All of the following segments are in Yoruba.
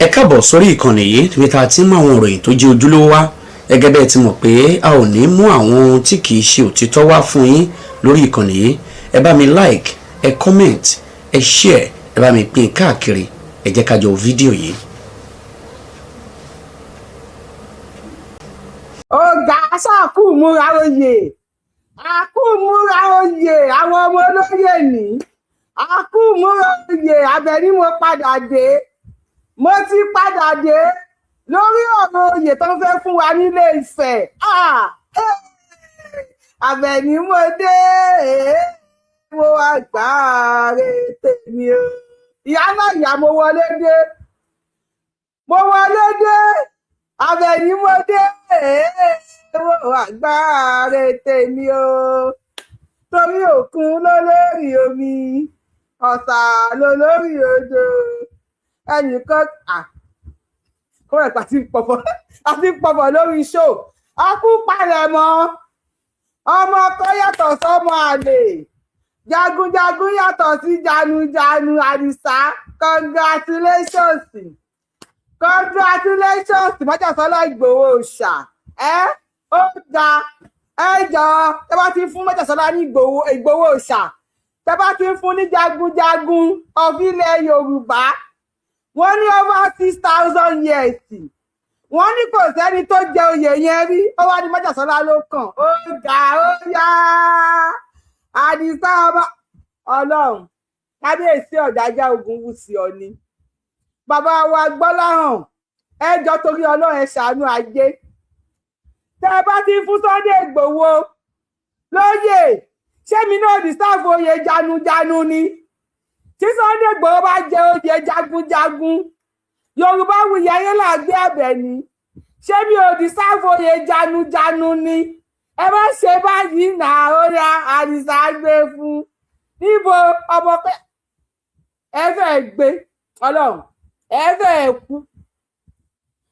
ẹ káàbọ̀ sórí ìkànnì yìí níbi tá a ti ń mú àwọn ìròyìn tó jẹ́ ojúlówó wá gẹ́gẹ́ bẹ́ẹ̀ ti mọ̀ pé a ò ní mú àwọn ohun tí kì í ṣe òtítọ́ wá fún yín lórí ìkànnì yìí. Ẹ bá mi like, ẹ comment, ẹ share, ẹ bá mi pín káàkiri, ẹ jẹ́ ká jọ fídíò yìí. ọ̀gá ṣàkú múra oyè àkú múra oyè àwọn ọmọ olóyè ní àkú múra oyè Àbẹ̀ní mo padà dé mo ti padà dé lórí ọ̀rọ̀ oyè tó ń fẹ́ fún wa nílé Ifẹ̀. Àbẹ̀ní mo dé mo wá gbàre tèmi o ìyá náà ìyá mo wọlé dé Àbẹ̀ní mo dé mo wá gbàre tèmi o torí òkun ló lórí omi ọ̀sà ló lórí odò ẹnìkan kó rẹ̀ pàtí pọ̀pọ̀ lórí ṣó ọkú palẹ̀ mọ́ ọmọ ọkọ yàtọ̀ sọ́mọ àlè jagunjagun yàtọ̀ sí janujanu Àdìsá congratulations Májàsọ́lá Ìgbòho Òòṣà ó ga jọ tẹ́ bá ti fún Májàsọ́lá ní Ìgbòho Òòṣà tẹ́ bá ti fún ní jagunjagun ọ̀fílẹ̀ Yorùbá wọ́n ní over 6,000 years wọ́n ní kò sẹ́ni tó jẹ oyè yẹn rí ó wá ní Májàsọ́lá ló kàn ó ga ó yá Àdìsá ọba Ọlọ́run kábíyèsí Ọ̀jájá Ògúnwùsì Ọ̀ọ̀ni bàbá wa Gbọ́láhàn ẹjọ́ torí Ọlọ́run ẹ ṣàánú ajé tẹ́ bá ti fún Sunday Ìgbòho lóyè ṣé mi náà deserve oyè janujanu ni tí Sunday Ìgbòho bá jẹ oyè jagunjagun Yorùbáwùyí ayé là gbé Àbẹ̀ní ṣé mi ò deserve oyè janujanu ni ẹ má ṣe báyìí náà ó yá Àdìsá gbé fún níbo ọmọ pé ẹ fẹ́ gbé Ọlọ́run ẹ fẹ́ kú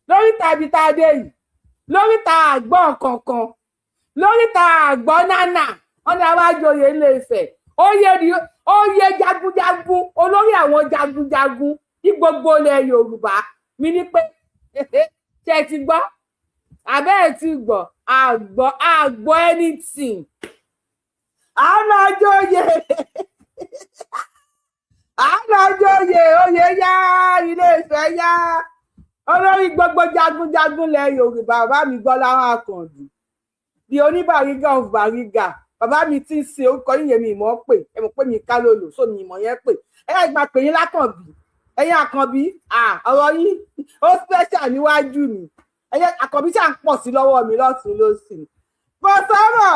lórí tàbí tá a dé yìí lórí ta àgbọ̀n kankan lórí ta àgbọ̀n nánà wọn ni àwọn àjòyè Ilé Ifẹ̀ oyè jagunjagun olórí àwọn jagunjagun ní gbogbo ilẹ̀ Yorùbá mi ní pé ṣe ti gbọ́ àbẹ́ ẹ̀ ti gbọ́ àgbọ̀ anything àwọn àjòyè oyè yá Ilé Ifẹ̀ yá olórí gbogbo jagunjagun lẹ Yorùbá bàbá mi Gbọ́láhàn Àkànbí di oníbàrígà of Bàrígà bàbá mi ti ń ṣe orúkọ yìnyẹn mi ìmọ̀ pé ẹ mọ̀ pé mi ká lòlò sómi ìmọ̀ yẹn pé ẹ gbà pé yín l'Ákànbí ẹ̀yin Àkànbí ọ̀rọ̀ yín ó special níwájú mi ẹ̀yin Àkànbí ṣà ń pọ̀ sí lọ́wọ́ mi lọ́tún lósì kò sọ̀rọ̀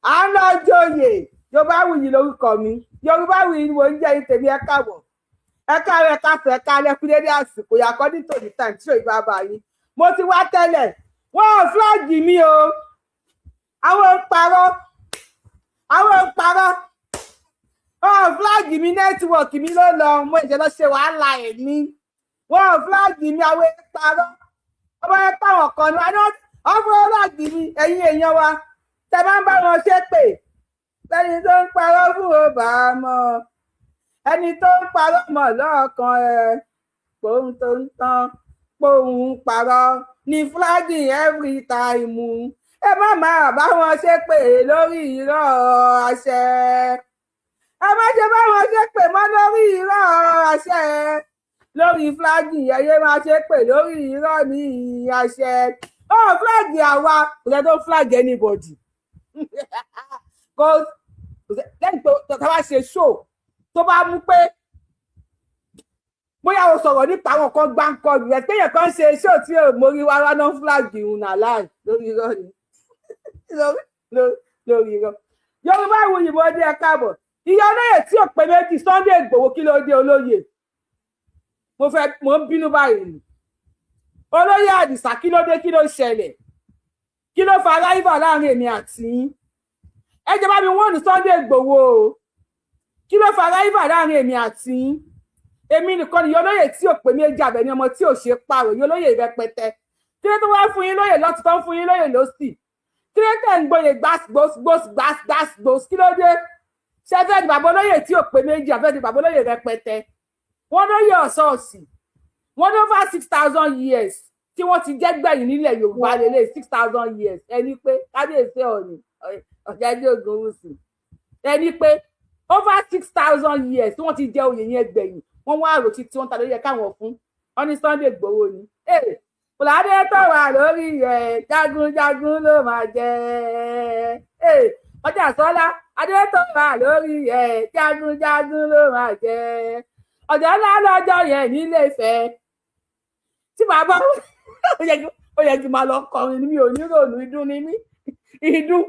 à ń lọ joyè Yorùbáwùyí lórúkọ mi Yorùbáwùyí ni mo ń jẹ́ tèmi ẹ káàbọ̀ ẹ káàárọ̀ ẹ káàsán ẹ káalẹ́ kú dédé àsìkò yà according to the time tí òyìnbá bá yín mo ti wá tẹ́lẹ̀ wọ́n ò fúláàgì mi o àwọn ń parọ́ wọ́n ò fúláàgì mi nẹ́tíwọ̀kì mi ló lọ mo ìṣẹ́ lọ ṣe wàhálà ẹ̀ ní wọ́n ò fúláàgì mi àwọn ń parọ́ ọmọ ẹ táwọn kan ní wọ́n fúláàgì mi ẹ̀yin èèyàn wa tẹ bá ń bá wọn ṣépè ẹni tó ń parọ́ fún ọba mọ́ ẹni tó ń parọ́ mọ́ lọ́ọ̀kan pòun tó ń tán pòun parọ́ ní flagging every time ẹ má máa bá wọn ṣépè lórí irọ́ àṣẹ ẹ má ṣe bá wọn ṣépè mọ́ lórí irọ́ àṣẹ lórí flagging ẹyẹ máa ṣépè lórí irọ́ ní àṣẹ flag àwa kò sẹ́ tó flag anybody lẹ́yìn tó bá ṣe show tó bá mú pé bóyá o sọ̀rọ̀ nípa àwọn kan gbáǹkọ rẹ̀ téèyàn kan ṣe show tí ò mórí wá wá náà flag ìhùnà láì lórí irọ́ ni lórí irọ́. Yorùbáwùyí mo dé ẹ káàbọ̀ ìyá olóyè tí ò pé méjì Sunday Ìgbòho kí ló dé olóyè mo ń bínú báyìí olóyè Àdìsá kí ló dé kí ló ṣẹlẹ̀ kí ló fa rival láàrin èmi àti yín ẹ jẹ́ bá mi wọ́n ní Sunday Ìgbòho o kí ló fa rival láàrin èmi àti yín èmi nìkan ni olóyè tí ò pé méjì Àbẹ̀ní ọmọ tí ò ṣe pààrọ̀ olóyè rẹpẹtẹ kí ló tó wá fún yín lóyè lọ́tún tó ń fún yín lóyè lọ́sì kí ló tẹ̀ ń gbóyè gbàsgbòs kí ló dé ṣé fẹ́ẹ́ di bàbá olóyè tí ò pé méjì àfẹ́ẹ́ di bàbá olóyè rẹpẹtẹ wọ́n lóyè ọ̀sọ̀ọ̀sì wọ́n ló fà 6,000 years tí wọ́n ti jẹ́ gbẹ̀yìn nílẹ̀ Yorùbá lélẹ̀ 6,000 years ẹni pé kábíyèsí Ọọ̀ni Ọ̀jájá Ògúnwùsì ẹni pé over 6,000 years tí wọ́n ti jẹ oyè yẹn gbẹ̀yìn wọ́n wá àròtí tí wọ́n ta lórí ẹ̀ káwọn fún wọn ní Sunday Igboho ni Fúlàdé tó wà lórí ẹ̀ jagunjagun ló máa jẹ́ Ọjà Sọ́lá adé tó wà lórí ẹ̀ jagunjagun ló máa jẹ́ ọjọ́ ńlá lọ́jọ́ yẹn nílé Ifẹ̀ tí bàbá ó yẹ kí n máa lọ kọrin mi ò ní rònú ìdun ni mí ìdun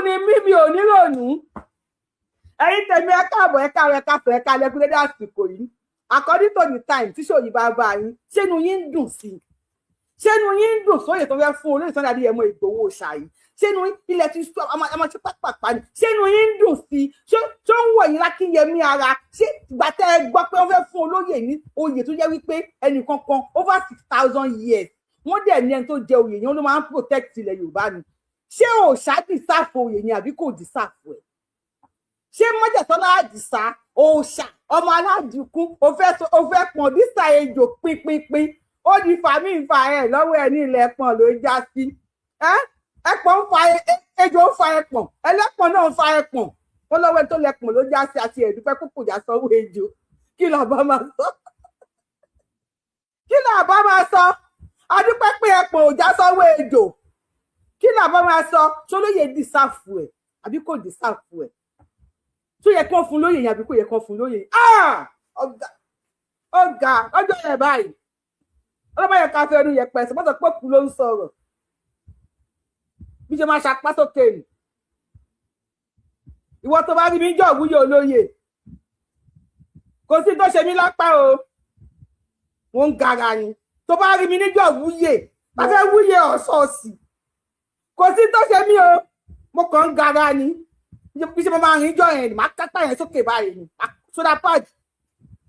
ni mí mi ò ní rònú ẹ̀yin tèmi ẹ káàbọ̀ ẹ káàrọ̀ ẹ káfẹ́ ẹ kálẹ̀ kúlẹ̀ dé àsìkò yìí according to the time tí ṣòyí bá bá yín ṣénu yín ń dùn sí ṣénu yín ń dùn sóyè tó fẹ́ fún olóyè Sunday Adéyẹmọ Ìgbòho ṣáyí ṣénu ilẹ̀ ti sọ ọmọ ṣe pápápá ni ṣénu yín ń dùn sí ṣó ń wọ̀ yín lákínyẹmí ara ṣé ìgbà tẹ́ ẹ gbọ́ pé wọ́n fẹ́ fún olóyè ní oyè tó jẹ́ wípé ẹnìkan kan over 6,000 years wọ́n dẹ̀ ní ẹni tó jẹ oyè yẹn ló máa ń protect ilẹ̀ Yorùbá ni ṣé òòṣà dìsáàfù oyè yẹn àbí kò dìsáàfù ẹ̀ ṣé Májàsọ́lá Àdìsá òòṣà ọmọ aládìkú ó fẹ́ pọ̀n dísà ejò pínpínpín ó di fàmí ìfà ẹ̀ lọ́wọ́ ẹ̀ ní ilẹ̀ pọ̀n ló já sí ẹpọ̀n ń fa ejò ń fa ẹpọ̀n ẹlẹ́pọ̀n náà ń fa ẹpọ̀n ó lọ́wọ́ ẹ̀ tó lẹ́pọ̀n ló já sí àti ẹ̀dúpẹ́ kúkú já sanwó ejò kí làbá máa sọ kí làbá máa sọ adúpẹ́ pé ẹpọ̀n ò já sanwó ejò kí làbá máa sọ ṣólóyè dìsáàfù ẹ̀ àbí kò dìsáàfù ẹ̀ tó yẹ kán fún lóyè yẹn àbí kò yẹ kán fún lóyè ọgá ọjọ́ yẹn báyìí ọlọ́mọ yẹn ká fẹ́ ẹnu yẹn pẹ̀sẹ̀ mọ́tò pé kú ló ń sọ̀rọ̀ bí ṣe máa ṣapá sókè nì ìwọ tó bá rí mi jọ wúyè olóyè kò sí tó ṣe mí lápá o mo ń gara ni tó bá rí mi níjọ wúyè bá fẹ́ wúyè ọ̀sọ̀ọ̀sì kò sí tó ṣe mí o mo kàn ń gara ni bí ṣe mo máa rìn jọ yẹn máa kápá yẹn sókè báyìí ni soda pad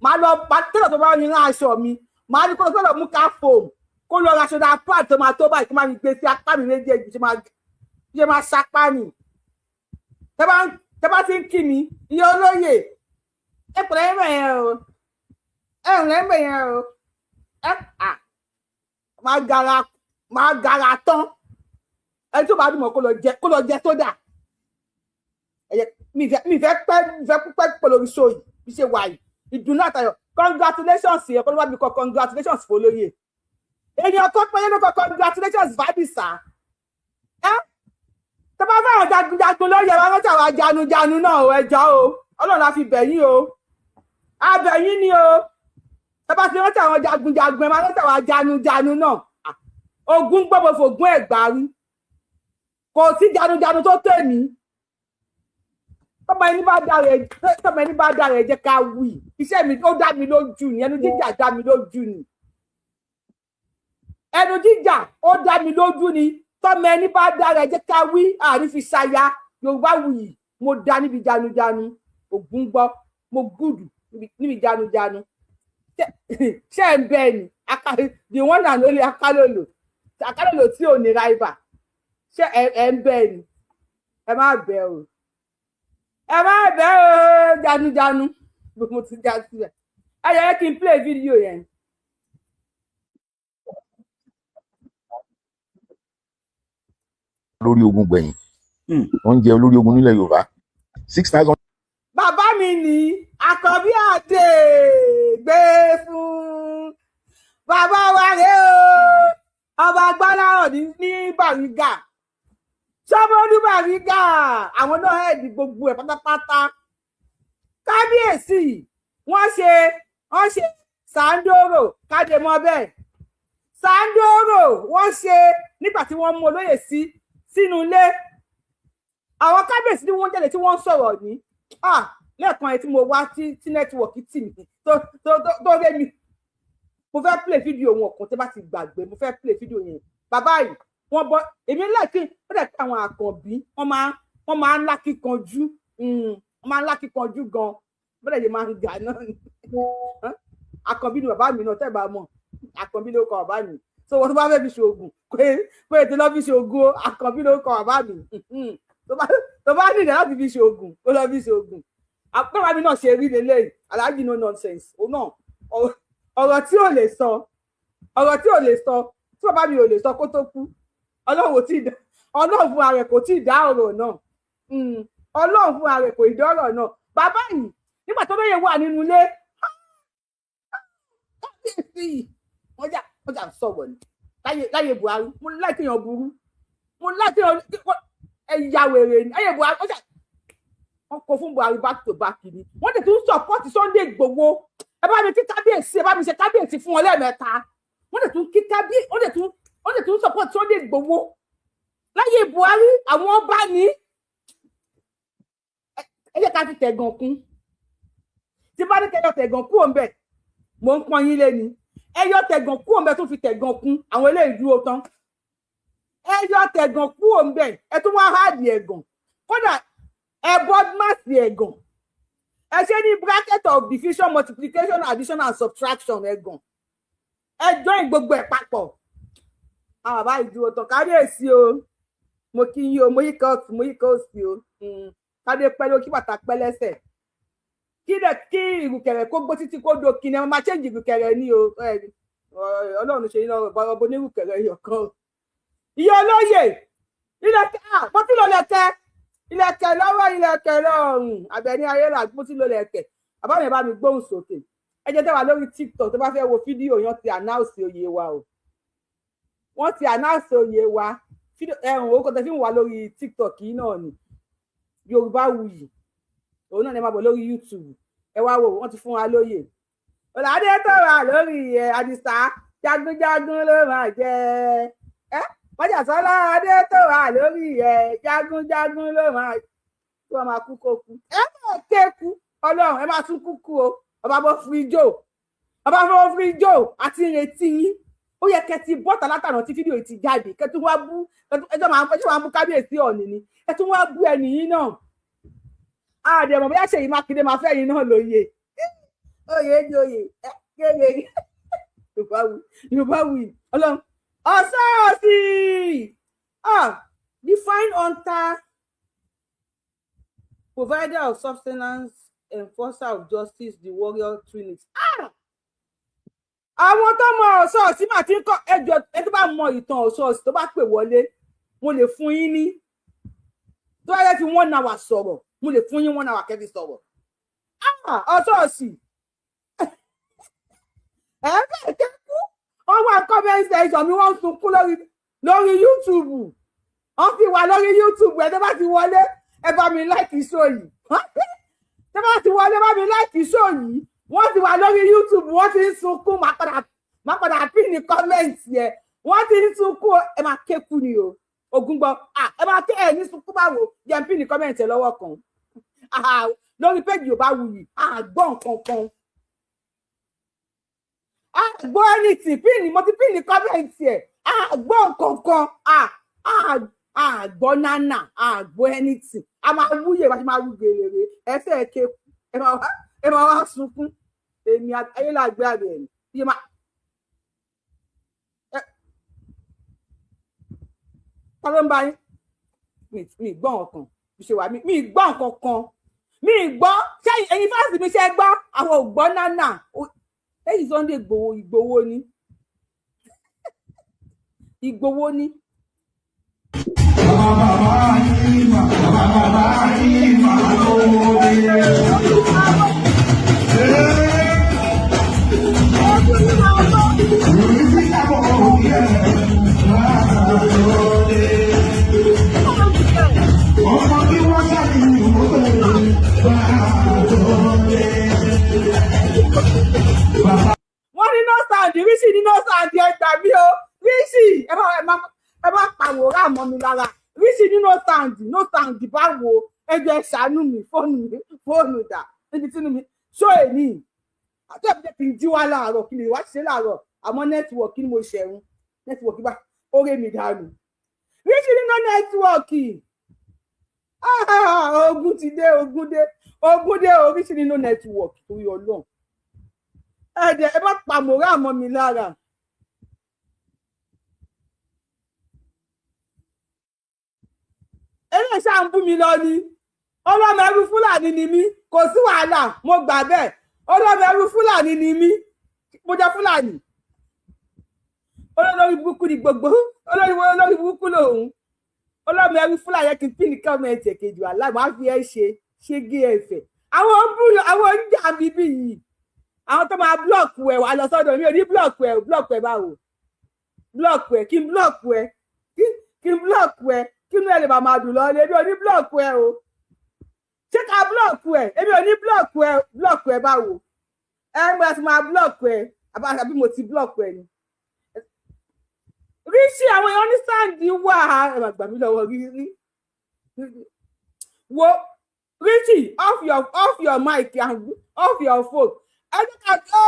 máa lọ tẹ́lọ̀ tó bá ní rán aṣọ mi máa ní kó lọ sọ́dọ̀ mú ká foam kó lọ ra soda pad tó máa tó báyìí kó máa fi gbé sí apá mi méjèèjì ṣe máa ṣapá ni tẹ́ bá ti ń kí mi iye olóyè ẹ pẹ̀lẹ́ ẹ̀mẹ̀ yẹn o ẹ ǹlẹ́ ẹ̀mẹ̀ yẹn o máa gara tán ẹni tó bá dùn mọ́ kó lọ jẹ sódà mi fẹ́ pẹ́ polówó show yìí bí ṣe wà yìí ìdùnnú àtayọ̀ congratulations yẹn kọ́ ló bá mi kọ́ congratulations fọlọ́yè èèyàn tó pẹ́yẹ́ ló kọ́ congratulations fàbísà tó bá fẹ́ràn jagunjagun lóye wa rántí àwọn jagunjagun náà ẹjọ́ o Ọlọ́run á fi bẹ̀yìn o abẹ̀yìn ni o tó bá fi rántí àwọn jagunjagun ẹ máa rántí àwọn jagunjagun náà ogun gbọ́bọ̀ fògùn ẹ̀gbá rí kò sí jagunjagun tó tẹ̀ mí tọ́mọ ẹni bá dára ẹ jẹ́ ká wí iṣẹ́ mi ó dá mi lójú ni ẹnu jíjà dá mi lójú ni ẹnu jíjà ó dá mi lójú ni tọ́mọ ẹni bá dára ẹ jẹ́ ká wí àárín fi ṣaya Yorùbá wuyì mo dá níbi janujanu ògún gbọ́ mo gùdù níbi janujanu ṣé ẹ ń bẹ ni the one and only akálòlò tí ò ní rival ṣé ẹ ń bẹ ni ẹ má bẹ o ẹ má bẹ o janujanu mo ti já síbẹ̀ ẹ yẹ kí n play video yẹn. lórí ogun gbẹ̀yìn wọ́n ń jẹ olórí ogun nílẹ̀ Yorùbá 6,000. bàbá mi ní Àkànbí Adé gbé fún bàbá wa rè o ọba Gbọ́láhàn ní Bàrígà sọmọdún Bàrígà àwọn náà ẹ̀dì gbogbo ẹ̀ pátápátá kábíyèsí wọ́n ṣe Sàǹdórò kádémọ́ bẹ́ẹ̀ Sàǹdórò wọ́n ṣe nígbà tí wọ́n mú olóyè sínú ilé àwọn kábíyèsí tí wọ́n jáde tí wọ́n sọ̀rọ̀ ní lẹ́ẹ̀kan ẹ̀ tí mo wá tí nẹ́tíwọ̀kì tì mí tó ré mi mo fẹ́ play fídíò wọn kan tó bá ti gbàgbé mo fẹ́ play fídíò yẹn bàbá yìí wọ́n bọ́ èmi láti ó dẹ̀ pé àwọn Àkànbí wọ́n máa ń lákìkanjú wọ́n máa ń lákìkanjú gan bọ́dẹ̀ yìí máa ń gà náà ni Àkànbí ni bàbá mi náà tẹ́ bá mọ̀ Àkànbí ló kọ bàbá mi so wọ́n tó bá fẹ́ fi ṣe oògùn pé ètò lọ́ fi ṣe oògùn Àkànbí ló kọ bàbá mi tó bá nílẹ̀ láti fi ṣoògùn ó lọ fi ṣoògùn àpẹẹrẹ mi náà ṣe rí lélẹ́yìí aláàjì no nonsense òun náà ọ̀rọ̀ tí ò lè sọ tí bàbá mi ò lè sọ kó tó kú ọlọ́run fún ààrẹ kò tí ì dá ọ̀rọ̀ náà ọlọ́run fún ààrẹ kò ì dá ọ̀rọ̀ náà bàbá yìí nígbà tó lóye wà nínú ilé kábíyèsí yìí wọ́n jà sọ̀rọ̀ ni láyé Buhari mo láìpẹ́ èèyàn burú mo láìpẹ́ ẹ̀yà wèrè ni láyé Buhari wọ́n kó fún Buhari back to back ni wọ́n tètè ń support Sunday Igboho ẹ bá mi kí kábíyèsí ẹ bá mi ṣe kábíyèsí fún wọn lẹ́ẹ̀mẹ́ta wọ́n tètè ń kí kábíyèsí wọ́n tètè ń support Sunday Igboho láyé Buhari àwọn ọba ní ẹ jẹ́ ká fi tẹ̀gàn kún tí bá ní kẹyọ tẹ̀gàn kú òun bẹ̀ mò ń pọn yín lé ni ẹyọ tẹ̀gàn kú òun bẹ̀ tó fi tẹ̀gàn kún àwọn eléyìí dúró tán ẹyọ tẹ̀gàn kú òun bẹ̀ ẹ tún wá háàdì ẹ̀gàn kódà ẹ bọ́dmásì ẹ̀gàn ẹ ṣe ní bracket of division multiplication addition and subtraction ẹ̀gàn ẹ join gbogbo ẹ̀ papọ̀ àwọn bàbá ìdúró tán kábíyèsí o mo kí yín o mo yí ká òsì o kádé pẹ́ ló kí bàtà pẹ́ lẹ́sẹ̀ kí ìrùkẹ̀rẹ̀ kó gbó títí kó do kí ni ẹ máa change ìrùkẹ̀rẹ̀ ní o ọlọ́run ṣe yín lọ́rọ̀ bọ́ ní ìrùkẹ̀rẹ̀ yọ̀kan ìyá olóyè ilẹ̀kẹ̀ mo ti lọ lẹ̀kẹ̀ ilẹ̀kẹ̀ lọ́wọ́ ilẹ̀kẹ̀ lọ́rùn Àbẹ̀ní Ayélà mo ti lọ lẹ̀kẹ̀ bàbá mi bá mi gbóhùn sókè ẹ jẹ́ tẹ́wà lórí TikTok tó bá fẹ́ wo fídíò yẹn ti announce oyè wa o wọ́n ti announce oyè wa orúkọ tẹ́ fi ń wà lórí TikTok yìí náà ni Yorùbáwùyí òun náà ní máa bọ̀ lórí YouTube ẹ wá wò wọ́n ti fún wa lóyè ọ̀làdé tó wà lórí Àdìsá jagunjagun ló máa jẹ Májàsọ́lá adé tó wà lórí jagunjagun ló máa kú kó kú ẹ máa kéku Ọlọ́run ẹ máa tún kúkú o ọba bọ́ fún ijó àti ìrètí yín ó yẹ kẹtì bọ́tà látàná tí fídíò ti jáde kẹtù wá bú ẹjọ́ máa bú kábíyèsí Ọọ̀ni ni ẹtù wá bú ẹnì yín náà àdèmọ̀ bóyá Ṣèyí Mákindé máa fẹ́ yín náà lóye oyè kéde Yorùbáwùyí Ọlọ́run ọ̀sọ́ọ̀sì define hunter provider of substance enforcer of justice the warrior trinity. Àwọn tó mọ ọ̀sọ́ọ̀sì máa ti ń kọ́ ẹjọ́ ẹ tó bá mọ ìtàn ọ̀sọ́ọ̀sì tó bá pè wọlé mo lè fún yín ní tó bá yẹ fi 1 hour sọ̀rọ̀ mo lè fún yín 1 hour kẹ́fi sọ̀rọ̀ ọ̀sọ́ọ̀sì ẹ̀ẹ́dẹ̀ẹ́dẹ́ kú ọwọ́ comment section mi wọ́n sunkún lórí YouTube wọ́n fi wà lórí YouTube ẹ̀ tó bá ti wọlé ẹ bá mi like show yìí tó bá ti wọlé bá mi like show yìí wọ́n ti wà lórí YouTube wọ́n ti ń sunkún má padà pín ní comment yẹn wọ́n ti ń sunkún ẹ máa kéku ni o Ògúngbọ́ ẹ máa ké ẹ ní sunkún báwo jẹ́ pín ní comment ẹ lọ́wọ́ kan lórí péjì Yorùbáwùyí àgbọ̀ nǹkan kan àgbọ̀ anything pín ní mo ti pín ní comment ẹ àgbọ̀ nǹkan kan àgbọ̀ nánà àgbọ̀ anything a máa wúyè wá sí máa wú gèrèrè ẹsẹ̀ kéku ẹ máa wá sunkún èmi Ayélàgbé Àbẹ̀ní yìí máa ta ló ń bá yín mi gbọ́ nǹkan bí ṣe wà mi gbọ́ nǹkan kan mi gbọ́ ṣé ẹ̀yin fásitì mi ṣe gbọ́ àwọn ògbọ́ nánà lẹ́yìn Sunday Ìgbòho ni Ìgbòho ni. Wọ́n ní no sound Rísì ní no sound ẹgbà mi o Rísì ẹ bá pàwòrán àmọ́ mi lára Rísì ní no sound báwo ẹjọ́ ẹ ṣàánú mi fóònù dà níbi tí mi ṣó èmi àti ẹ̀bùjẹ́ kì í jí wá láàárọ̀ kí lè wá ṣe láàárọ̀ àmọ́ nẹ́tíwọ̀kì ni mo ṣẹ̀rùn nẹ́tíwọ̀kì bá orí mi dànù Rísì ní no nẹ́tíwọ̀kì ogun ti dé Rísì ní no nẹ́tíwọ̀kì torí Ọlọ́run ẹ̀dẹ̀ ẹ bá pàmòrán àmọ́ mi lára. eléyìí ṣáà ń bú mi lọ ni ọlọ́mọ ẹrú Fúlàní ni mí kò sí wàhálà mo gbà bẹ́ẹ̀ ọlọ́mọ ẹrú Fúlàní ni mí mo jẹ́ Fúlàní olórí burúkú ni gbogbo olórí burúkú lòun ọlọ́mọ ẹrú Fúlàní kì í pín ní kọ́mẹ̀ntì kejì wà láì máa fi ẹ́ ṣe gé ẹ̀fẹ̀ àwọn oúnjẹ bíbí yìí àwọn tó máa blọọkù ẹ̀ wà lọ sọ́dọ̀ mi ò ní blọọkù ẹ̀ báwo blọọkù ẹ̀ kí n blọọkù ẹ̀ kí n blọọkù ẹ̀ kí inú ẹ̀ lè máa dùn lọ lé èmi ò ní blọọkù ẹ̀ o ṣé ká blọọkù ẹ̀ èmi ò ní blọọkù ẹ̀ báwo mo ti máa blọọkù ẹ̀ àbí mo ti blọọkù ẹ̀ ni ríṣì àwọn èèyàn ní sáǹdì wà ẹ máa gbà mí lọ́wọ́ rírí wo ríṣì off your mic and off your phone ẹ ní ká tó.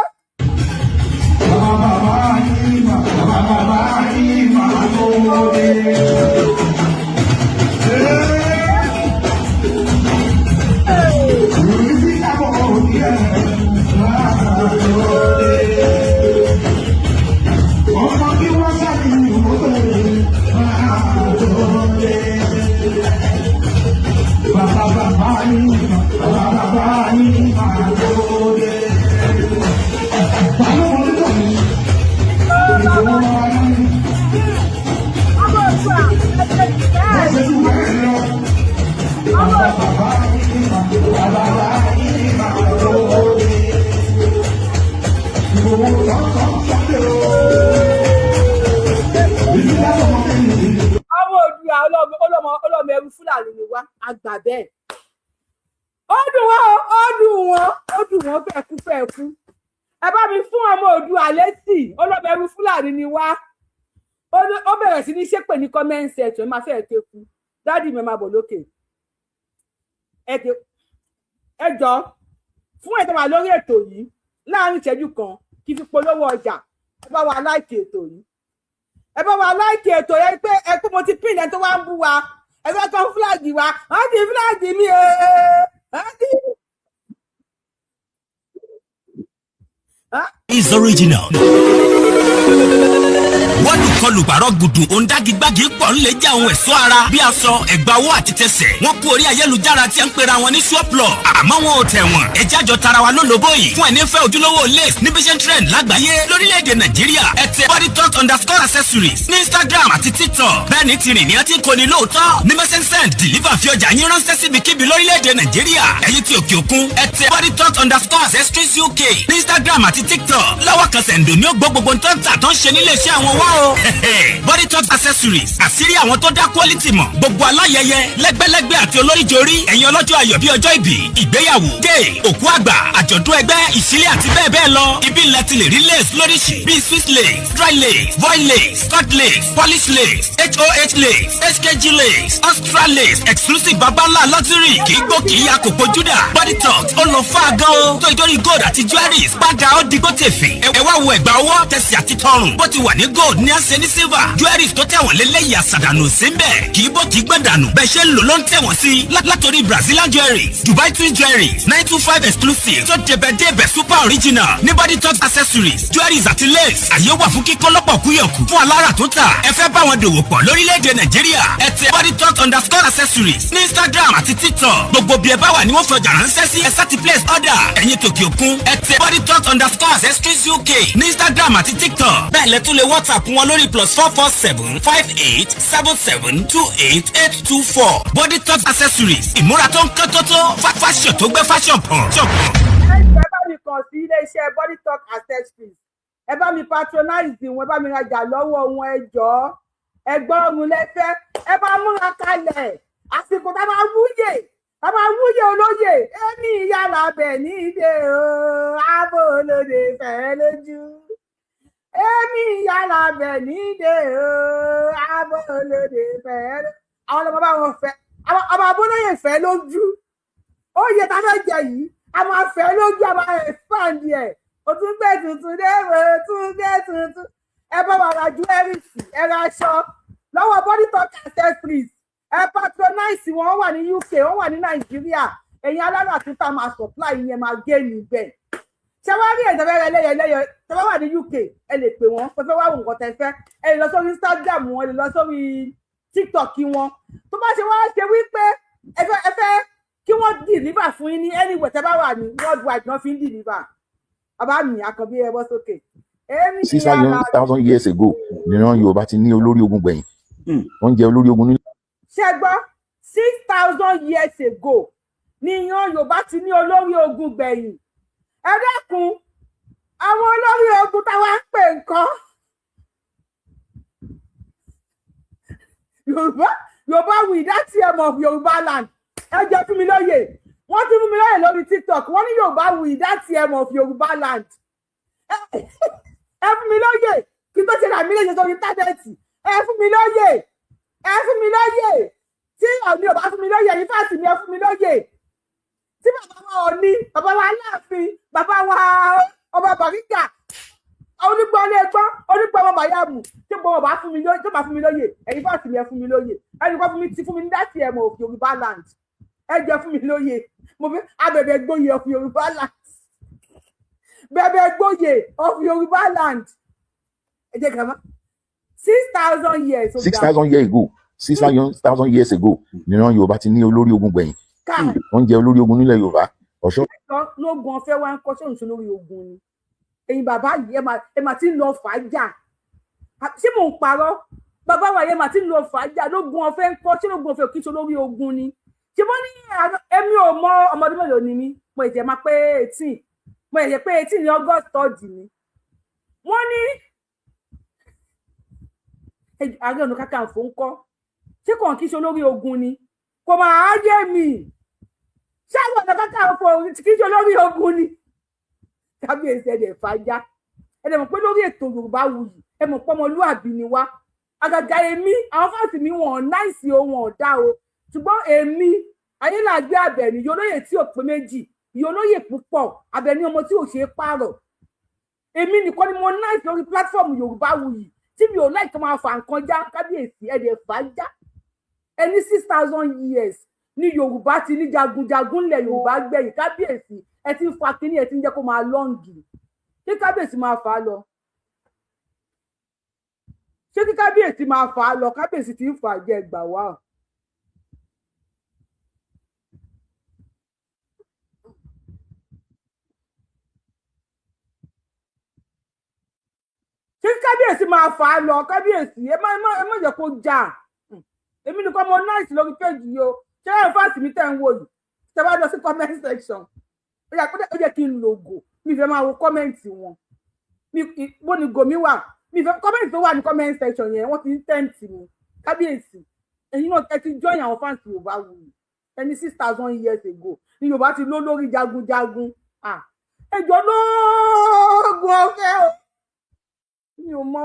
ọlọ́mọ ẹrú Fúlàní ni wá àgbà bẹ́ẹ̀ ó dùn wọ́n fẹ́ kú ẹ bá mi fún ọmọ Oòduà létí ọlọ́mọ ẹrú Fúlàní ni wá ó bẹ̀rẹ̀ sí ní ṣépè ní comment section ẹ máa fẹ́ ké kú dádì mi máa bọ̀ lókè ẹ jọ fún ẹ̀ tó wà lórí ètò yìí láàrin ìṣẹ́jú kan kí fi polówó ọjà ẹ bá wa láìkì ètò yìí ẹ bá wa láìkì ètò yẹn pé ẹ pé mo ti pín ilẹ̀ tó wá ń bú wa ẹ fẹ́ kọ́ fúláàgì wa wọ́n ti fúláàgì mi is original. wọ́n dùn kọlù bàrọ̀ gùdù òǹdàgígbàgì pọ̀ ńlẹ̀ jẹ́ àwọn ẹ̀ṣọ́ ara bí aṣọ ẹ̀gbà owó àti tẹsẹ̀ wọ́n kú orí ayélujára tí a ń pera wọn ní ṣọ́ọ̀plọ̀ àmọ́ wọn ò tẹ̀ wọ́n ẹ̀jẹ̀ àjọ tara wa lólobó yìí fún ẹni fẹ́ ojúlówó lace ní vision trend lágbàáyé lórílẹ̀‐èdè Nàìjíríà ẹ tẹ bodytalk_accessories ní Instagram àti TikTok bẹ́ẹ̀ ni tìrìn ní ọtí kò ní lóòótọ́ ní messend deliver fi ọjà yín ránṣẹ́ síbikíbi lórílẹ̀‐èdè Nàìjíríà ẹ̀yin tí òkè òkun ẹ tẹ bodytalk_accessories UK ní Instagram àti TikTok lọ́wọ́ kan sẹ̀ǹdò ní ó gbọ́ gbogbo tó ń tà tó ń ṣe nílé iṣẹ́ àwọn wá o. Body Talk accessories àṣírí àwọn tó dá quality mọ̀ gbogbo aláyẹyẹ lẹ́gbẹ́lẹ́gbẹ́ àti olóríjorí ẹ̀yin ọlọ́jọ́ ayọ̀ bí ọjọ́ ìbí ìgbéyàwó gay òkú àgbà àjọ̀dún ẹgbẹ́ ìṣílẹ̀ àti bẹ́ẹ̀ bẹ́ẹ̀ lọ ibi ńlẹ̀ ti lè rí lace lóríṣi bíi Swiss lace dry lace voile lace cut lace polish lace HOH lace HKG lace Austra lace exclusive babalá luxury kì í gbó kì í ya kòkó júdà Body Talk ó lọ fún agán o tó ìdórí gold àti jewelries padà ó digbó tèfè ẹ wá wo ẹ̀gbà ọwọ́ tẹ̀sí àti tọrùn bó ti wà ní gold ní àṣẹ ní silver jewelries tó tẹ̀wọ̀n lélẹ́yìí àṣàdànù sí ń bẹ̀ kì í bó kì í gbẹ̀dànù bẹ́ẹ̀ ṣe ń lò ló ń tẹ̀wọ̀n sí látòrí Brazilian jewelries Dubai twin jewelries 925 exclusive tó débẹ̀débẹ̀ super original ní Body Talk accessories jewelries àti lace àyè wà fún kíkọ́ lọ́pọ̀ kúyọ̀kù fún alára tó tà ẹ fẹ́ bá wọn dòwò pọ̀ lórílẹ̀‐èdè Nàìjíríà ẹ tẹ Body Talk_accessories ní Instagram àti TikTok gbogbo bí ẹ bá wà ní wọ́n fi ọjà ránṣẹ́ sí ẹ sáti place order ẹ̀yin tòkè òkun ẹ tẹ Body Talk_accessories UK ní Instagram àti TikTok bẹ́ẹ̀ lẹ tún lè WhatsApp wọn lórí +447 58 77 28 824 Body Talk accessories ìmúra tó ń kán tó fashion tó gbé fashion pọ̀. ẹ bá mi kàn sí iléeṣẹ́ Body Talk accessories ẹ bá mi patronize wọn ẹ bá mi rajà lọ́wọ́ wọn ẹ jọ̀ọ́ ẹgbọ́n ọ̀run lẹ́fẹ́ ẹ bá múra kalẹ̀ àsìkò tá a máa wúyè olóyè ẹni ìyá làbẹ̀ ní ìdè o ààbò olóde fẹ́ lójú èmi ìyá làbẹ̀ ní ìdè o ààbò olóde fẹ́ lójú àwọn ọmọ bá wọn fẹ́ ọmọ abúlóyè fẹ́ lójú oyè tá a fẹ́ jẹ yìí a máa fẹ́ lójú a máa expand ẹ̀ o tún gbé tuntun dé o tún gbé tuntun ẹ bá wà ra jewelries ẹ ra aṣọ lọ́wọ́ Body Talk accessories ẹ patronize wọn wà ní UK wọn wà ní Nàìjíríà ẹ̀yin alára àtúntà máa supply yẹn máa gé níbẹ̀ ṣé wàá rí ẹ̀dá fẹ́rẹ́ lẹ́yẹ tẹ́ wà ní UK ẹ lè pè wọ́n pé fẹ́ wá wo nǹkan tẹ́ fẹ́ ẹ lè lọ sórí Instagram wọn ẹ lè lọ sórí TikTok wọn tó bá ṣe wá ṣe wípé ẹ fẹ́ kí wọ́n deliver fún yín ní anywhere tẹ́ bá wà ní worldwide náà fi ń deliver bàbá mi àkànbí ẹ bọ́ sókè. 6,000 years ago níran Yorùbá ti ní olórí ogun gbẹ̀yìn wọ́n jẹ́ olórí ogun nílẹ̀. ṣé gbọ́ 6,000 years ago ní ìran Yorùbá ti ní olórí ogun gbẹ̀yìn ẹ dákun àwọn olórí ogun táwa ń pè nǹkan Yorùbá with that term of Yorùbá land ẹ jẹ́ fún mi lóye wọ́n ti fún mi lóye lórí TikTok wọ́n ní Yorùbá with that term of Yorùbá land ẹ fún mi lóye kí n tó ṣe rà mí léṣe sórí íńtánẹ́ẹ̀tì ẹ fún mi lóye tí ọ̀ní ò bá fún mi lóye yìí fásitì ni ẹ fún mi lóye tí bàbá wa Ọọ̀ni bàbá wa Aláàfin bàbá wa ọba Bàrígà onígbọ́ ọmọ Bàyámù tí bọ́ bá fún mi lóye tó bá fún mi lóye ẹ̀yin fásitì ni ẹ fún mi lóye ẹni kan fún mi ní láti ẹ̀mọ̀ òfin Yorùbá land ẹ jẹ́ fún mi lóye mo fi abẹ̀bẹ̀ gbóyè of Yorùbá land bẹ̀bẹ̀ gbóyè of Yorùbá land ẹ jẹ́ kàmá 6,000 years. 6,000 years ago 6,000 years ago níran Yorùbá ti ní olórí ogun gbẹ̀yìn wọ́n jẹ́ olórí ogun nílẹ̀ Yorùbá Ọ̀ṣọ́. lógun ọ̀fẹ́ wa ń kọ́ sóhun sí lórí ogun ni ẹ̀yin bàbá yìí ẹ mà ti ń lọ fàájà ṣé mò ń parọ́ bàbá wa yìí ẹ mà ti ń lọ fàájà lógun ọ̀fẹ́ ń kọ́ ṣé lógun ọ̀fẹ́ kì í ṣe lórí ogun ni ṣé wọ́n ní èmi ò mọ ọmọdé mélòó ni mí mo ìjẹ́ máa pé 18 mo ìjẹ́ pé 18 ní August 3rd ni wọ́n ní Ààrẹ Ọ̀nà Kakanfò ń kọ́ ṣé kò kí í ṣe olórí ogun ni kò máa yé mi ṣé Ààrẹ Ọ̀nà Kakanfò kì í ṣe olórí ogun ni kábíyèsí ẹ̀dẹ̀ fàájà ẹ̀dẹ̀ mọ̀ pé lórí ètò Yorùbáwùyí ẹ mọ̀ pé ọmọlúàbí ni wá àgàgà èmi àwọn fáàsì mi wọn náìsì o wọn ò dá o ṣùgbọ́n èmi Ayélàgbé Àbẹ̀ní ìyá olóyè tí ò pé méjì ìyá olóyè púpọ̀ Àbẹ̀ní ọmọ tí ò ṣe é pààrọ̀ èmi nìkan ni mo náìsì lórí pílátífọ̀mù Yorùbáwùyí tí mi ò láì tó máa fà nǹkan já kábíyèsí ẹ̀dẹ̀ fàájà ẹni 6,000 years ní Yorùbá ti ní jagunjagun lẹ̀ Yorùbá gbẹ̀yìn kábíyèsí ẹ ti ń fa kínní ẹ ti ń jẹ́ kó máa lọ́ǹgì kí kábíyèsí máa fà á lọ ṣé kí kábíyèsí máa fà á lọ kábíyèsí ti ń fà á jẹ ẹgbà wá. ṣé kí kábíyèsí máa fà á lọ kábíyèsí ẹ má jẹ́ kó jà èmi nìkan mo náìsì lórí péjì yìí o ṣé ẹ fásitì mi tẹ̀ ń wò yìí tẹ́ bá lọ sí comment section ó yẹ kí n lògò mi fẹ́ máa wo kọ́mẹ́ǹtì wọn bó ni gòmí wà mi fẹ́ kọ́mẹ́ǹtì tó wà ní comment section yẹn wọ́n ti ń tẹ́ǹtì mi kábíyèsí ẹ̀yin náà ẹ ti join àwọn fáǹsì Yorùbáwùyí ẹni 6,000 years ago ní Yorùbá ti ló lórí jagunjagun ẹjọ́ lóògùn ọ̀fẹ́ o mi ò mọ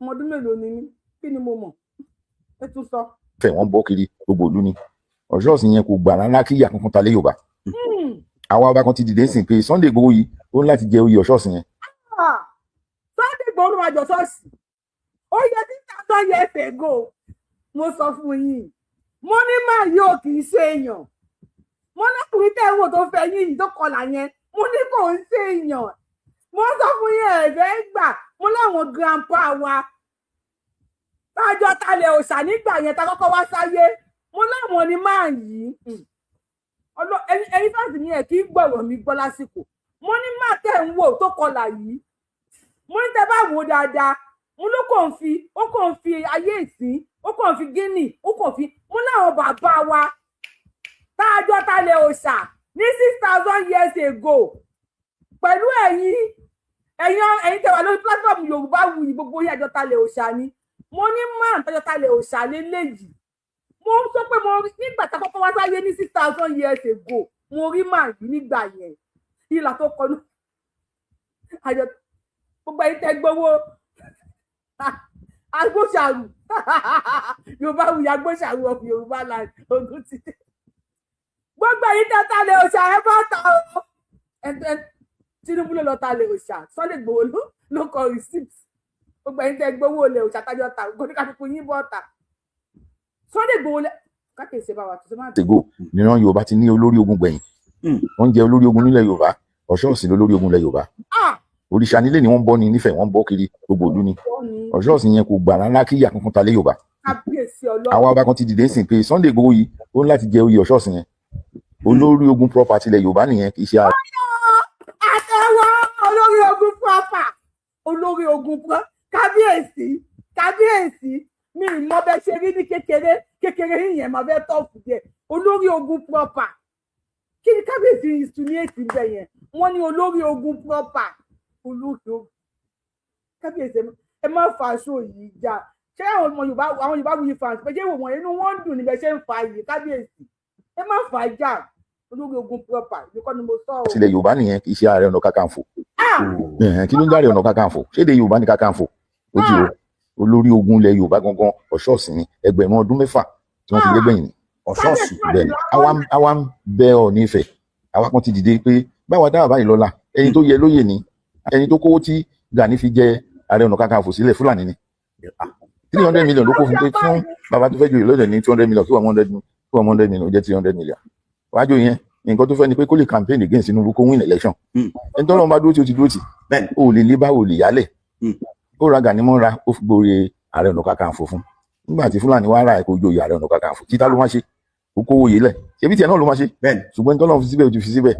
ọmọdún mélòó ni mí kí ni mo mọ̀ ẹ tún sọ. fẹ́ wọ́n bọ́ kiri gbogbo ìlú ni Ọ̀ṣọ́ sì yẹn kò gbà rárá kí ìyà kankan ta lé Yorùbá àwa ọba kan ti dìde sìn pé Sunday Igboho yìí ó ń láti jẹ oyè Ọ̀ṣọ́ sí yẹn. Sunday Igboho ló máa jọ ṣọ́ọ̀ṣì ó yẹ 6,000 years ago mo sọ fún yín mo ní máa yóò kì í ṣe èèyàn mo lọkùnrin tẹ́ ẹ wò tó fẹ́ yín yìí tó kọlà yẹn mo ní kò ń ṣe èèyàn mo sọ fún yín ẹ̀fẹ́ gbà mo láwọn grandpa wa tájọ talẹ̀ òòṣà nígbà yẹn tá kọ́kọ́ wá sáyé mo láwọn ni máa yìí ẹ̀yin fásitì ni ẹ kì í gbọ́rọ̀ mi gbọ́ lásìkò mo ní má tẹ̀ ń wò tó kọlà yìí mo ní tẹ́ bá wò dáadáa mo ló kàn fi ayé ìsín ó kàn fi Guinea ó kàn fi mo láwọn bàbá wa tájọ talẹ̀ òòṣà ní 6,000 years ago pẹ̀lú ẹ̀yin tẹ́ wà lórí platform Yorùbáwùyí gbogbo yín àjọ talẹ̀ òòṣà ni mo ní máa tọ́jọ́ talẹ̀ òòṣà lélẹ́yìí mo ń sọ pé mo rí nígbà tá a kọ́kọ́ wá sáyé ní 6,000 years ago mo rí màá yìí nígbà yẹn ìlà tó kọlu àjọ gbogbo ẹ̀yin tẹ́ gbowó agbóṣàrù Yorùbáwùyí agbóṣàrù of Yorùbá land ogun ti dé gbogbo ẹ̀yin tẹ́ talẹ̀ òòṣà ẹ bá ta o Tinubu ló lọ talẹ̀ òòṣà Sunday Igboho ló kọ receipt gbogbo ẹ̀yin tẹ́ gbowó olè òòṣà tájọ ta gòdìkàtúkù yín bọ́ ta Sunday Igboho kákèsè bá wa tó ṣe máa tègò níran Yorùbá ti ní olórí ogun gbẹ̀yìn wọ́n jẹ́ olórí ogun nílẹ̀ Yorùbá Ọ̀ṣọ́ sì lólórí ogun ilẹ̀ Yorùbá òrìṣà nílé ni wọ́n bọ́ ni nífẹ̀ẹ́ wọ́n bọ́ kiri gbogbo ìlú ni Ọ̀ṣọ́ sì yẹn kò gbà rárá kí ìyà kankan ta lé Yorùbá kábíyèsí ọlọ́run. àwa ọba kan ti dìde sìn pé Sunday Igboho yìí ó ní láti jẹ oyè Ọ̀ṣọ́ọ̀sìn yẹn olórí ogun property ilẹ̀ Yorùbá nìyẹn kì í ṣe ààrẹ. àtẹwọ́ olórí ogun proper olórí ogun kábíyèsí mi mọ bẹ ṣe rí ní kékeré yìnyẹn mọ bẹ tọ́ọ̀fù díẹ̀ olórí ogun proper kí ni kábíyèsí ìsúnyèsí bẹ yẹn wọ́n ní olórí ogun proper olórí ogun kábíyèsí ẹ má fa aṣọ yìí já ṣé àwọn Yorùbá wuyì fans pé ṣé ìwọ̀n inú wọn ń dùn níbẹ̀ ṣe ń fa yìí kábíyèsí ẹ má fa já olórí ogun proper nìkan ni mo sọ ọ. ilẹ̀ Yorùbá nìyẹn kì í ṣe Ààrẹ Ọ̀nà Kakanfò kí ló ń jáde Ọ̀nà Kakanfò ṣéde Yorùbá ní Kakanfò ó ti o olórí ogun ilẹ̀ Yorùbá gangan Ọ̀ṣọ́ọ̀sìn ni ẹgbẹ̀rún ọdún mẹ́fà tí wọ́n ti gbẹ́gbẹ̀yìn ni Ọ̀ṣọ́ọ̀sìn bẹ́ẹ̀ ni àwa ń bẹ Ọọ̀ni Ifẹ̀ àwa kan ti dìde pé báwa dáhà báyìí lọ́la ẹni tó yẹ lóyè ni ẹni tó kówó tí Gani fi jẹ Ààrẹ Ọ̀nà Kakanfò sílẹ̀ Fúlàní ni 300 million ló kó fún pé fún bàbá tó fẹ́ joyè lọ́dẹ̀ ní 200 million kí 100 million ó jẹ́ 300 million wájú yẹn nǹkan tó fẹ́ ni pé kó lè campaign against Tinubu kó win election ẹni tó lọ́n bá dúró tí ó ti dúró tì ó lè lé bá ò lè yálẹ̀ ó ra Gani mọ́ra ó fi gbòòrè Ààrẹ Ọ̀nà Kakanfò fún nígbà tí Fúlàní wá ra ẹ̀kọ́ joyè Ààrẹ Ọ̀nà Kakanfò títà ló máa ṣe ó kówó yé lẹ̀ ṣebí tiẹ̀ náà ló máa ṣe ṣùgbọ́n tó lọ́n fi síbẹ̀ ó ti fi síbẹ̀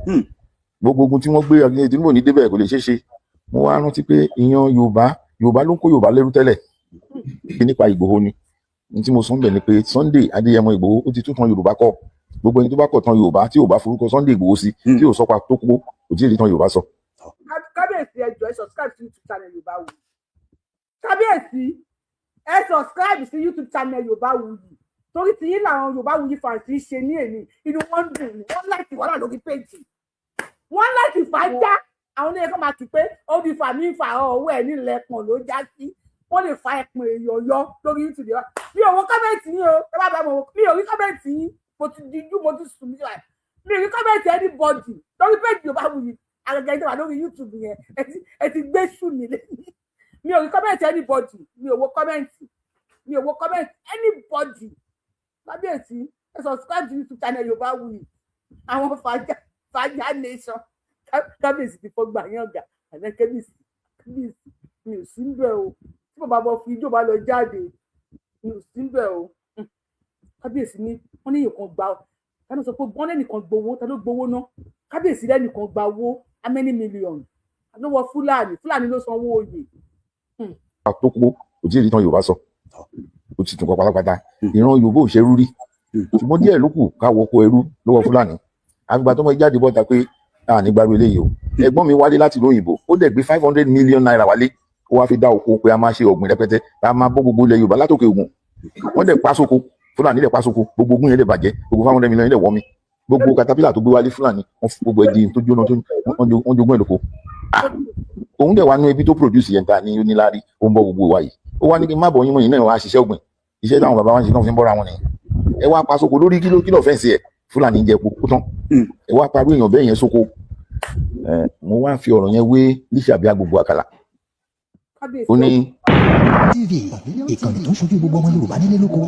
gbogbo ogun tí wọ́n gbé ọgbìn Tinubu ní débẹ̀ kò lè ṣeé ṣe mo wá rántí pé ìyan Yorùbá ló ń kó Yorùbá lẹ́rú tẹ́lẹ̀ nípa Ìgbòho ni ní tí mo sọ ń bẹ̀ ni pé Sunday Adéyẹmọ Ìgbòho ó ti tún tan Yorùbá kọ gbogbo ẹni tó bá kọ̀ tan Yorùbá tí ò bá forúkọ Sunday Ìgbòho sí tí ò sọpa tó kó kò tí ì rí tan Yorùbá sọ. kábíyèsí ẹjọ ẹ subscribe sí YouTube channel Yorùbáwùyí kábíyèsí ẹ subscribe sí YouTube channel Yorùbáwùyí torí tí yín làwọn Yorùbáwùyí fans ń ṣe ní èmi inú wọn dùn ní wọn láti wàhálà lórí péjì wọn láti fàájà àwọn oníyẹn kan máa kí pé ó fi fà mí fà ọwọ́ ẹ̀ nílẹ̀ pọ̀n ló já sí wọ́n lè fa ẹ̀pọ̀n èèyàn yọ lórí YouTube wa mi ò wo kọ́mẹ̀ntì yín o ẹ bá bá mi ò rí kọ́mẹ̀ntì yín mo ti dijú mo ti sùn nígbà mi ò rí kọ́mẹ̀ntì anybody lórí péjì Yorùbáwùyí àgàgà ìjọba lórí YouTube yẹn ẹ ti gbé sùn nílé mi ò rí kọ́mẹ̀ntì anybody mi ò wo kọ́mẹ̀ntì anybody kábíyèsí ẹ subscribe to YouTube channel Yorùbáwùyí àwọn fàájà nation kábíyèsí ti fọgbà yín ọ̀gá àti kábíyèsí mi ò sí níbẹ̀ o tí bàbá bọ́ fi ijó bá lọ jáde mi ò sí níbẹ̀ o kábíyèsí ní wọ́n ní nǹkan gbà tani sọ pé wọ́n lẹ́nìkan gbowó ta ló gbowó ná kábíyèsí lẹ́nìkan gba owó how many million ló wọ Fúlàní ló sanwó oyè. tó kó kò tí ì rí tan Yorùbá sọ ó ti tún kọ pátápátá ìran Yorùbá ò ṣerú rí ṣùgbọ́n díẹ̀ ló kù ká wọkọ̀ ẹrú lọ́wọ́ Fúlàní àgbà tó mọ jáde bọ́ta pé ní gbàgbé eléyìí o ẹ̀gbọ́n mi wálé láti lóyìnbó ó dẹ̀ gbé 500 million naira wálé ó wá fi dá oko pé a máa ṣe ọ̀gbìn rẹpẹtẹ a máa bọ́ gbogbo ilẹ̀ Yorùbá látòkè ògùn wọ́n dẹ̀ pa sóko Fúlàní dẹ̀ pa sóko gbogbo ogún yẹn dẹ̀ bàjẹ́ gbogbo 500 million yẹn dẹ̀ wọ́ mi gbogbo katapila tó gbé wálé Fúlàní wọ́n fi gbogbo ẹ̀dín tó jóná wọ́n jogún ẹ̀ lóko òun dẹ̀ wá nú ibi tó produce yẹn ta ní onílárí ó ń bọ́ gbogbo wa yìí ó wá ní kí n má bọ̀ yín mọ́ yìí náà wá ṣiṣẹ́ ọ̀gbìn iṣẹ́ táwọn bàbá wa ń ṣe náà fi ń bọ́ra wọn nìyẹn ẹ wá pa sóko lórí kílò fẹ́ǹsì ẹ̀ Fúlàní jẹ epo tán ẹ wá parú èèyàn bẹ́ẹ̀ yẹn sóko mo wá fi ọ̀rọ̀ yẹn wé Lísàbí Agbogbo Àkàlà ó ní. TV ìkànnì tó ń ṣojú gbogbo ọmọ Yorùbá nílé lóko.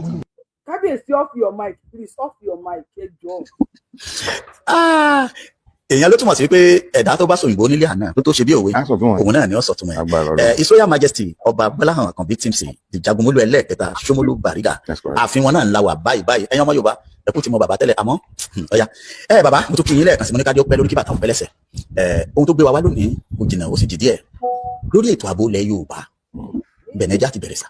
kábíyèsí off your mic please off your mic ẹ jọ. èèyàn ló túmọ̀ sí pé ẹ̀dá tó bá sọ òyìnbó nílé àná tó ṣe bí òwe òun náà ni ó sọ túmọ̀ ẹ̀ His Royal Majesty ọba Gbọ́láhàn Àkànbí Timothy Ìjagunmólú ẹlẹ́ẹ̀kẹta Ṣómólú Bàrígà ààfin wọn náà ń la wà báyìí ẹ̀yin ọmọ Yorùbá ẹkú tí mo bàbá tẹ́lẹ̀ àmọ́ ọ̀ya bàbá mo tún kí yín lẹ́ẹ̀kan sí mo ní ká jọ pẹ́ lórí kí bàtà òun pẹ́lẹ́sẹ̀ ohun tó gbé wa wá lónìí kò jìnnà ó sì jì díẹ̀ lórí ètò ààbò ilẹ̀ Yorùbá bẹ̀nẹ́jà ti bẹ̀rẹ̀ sà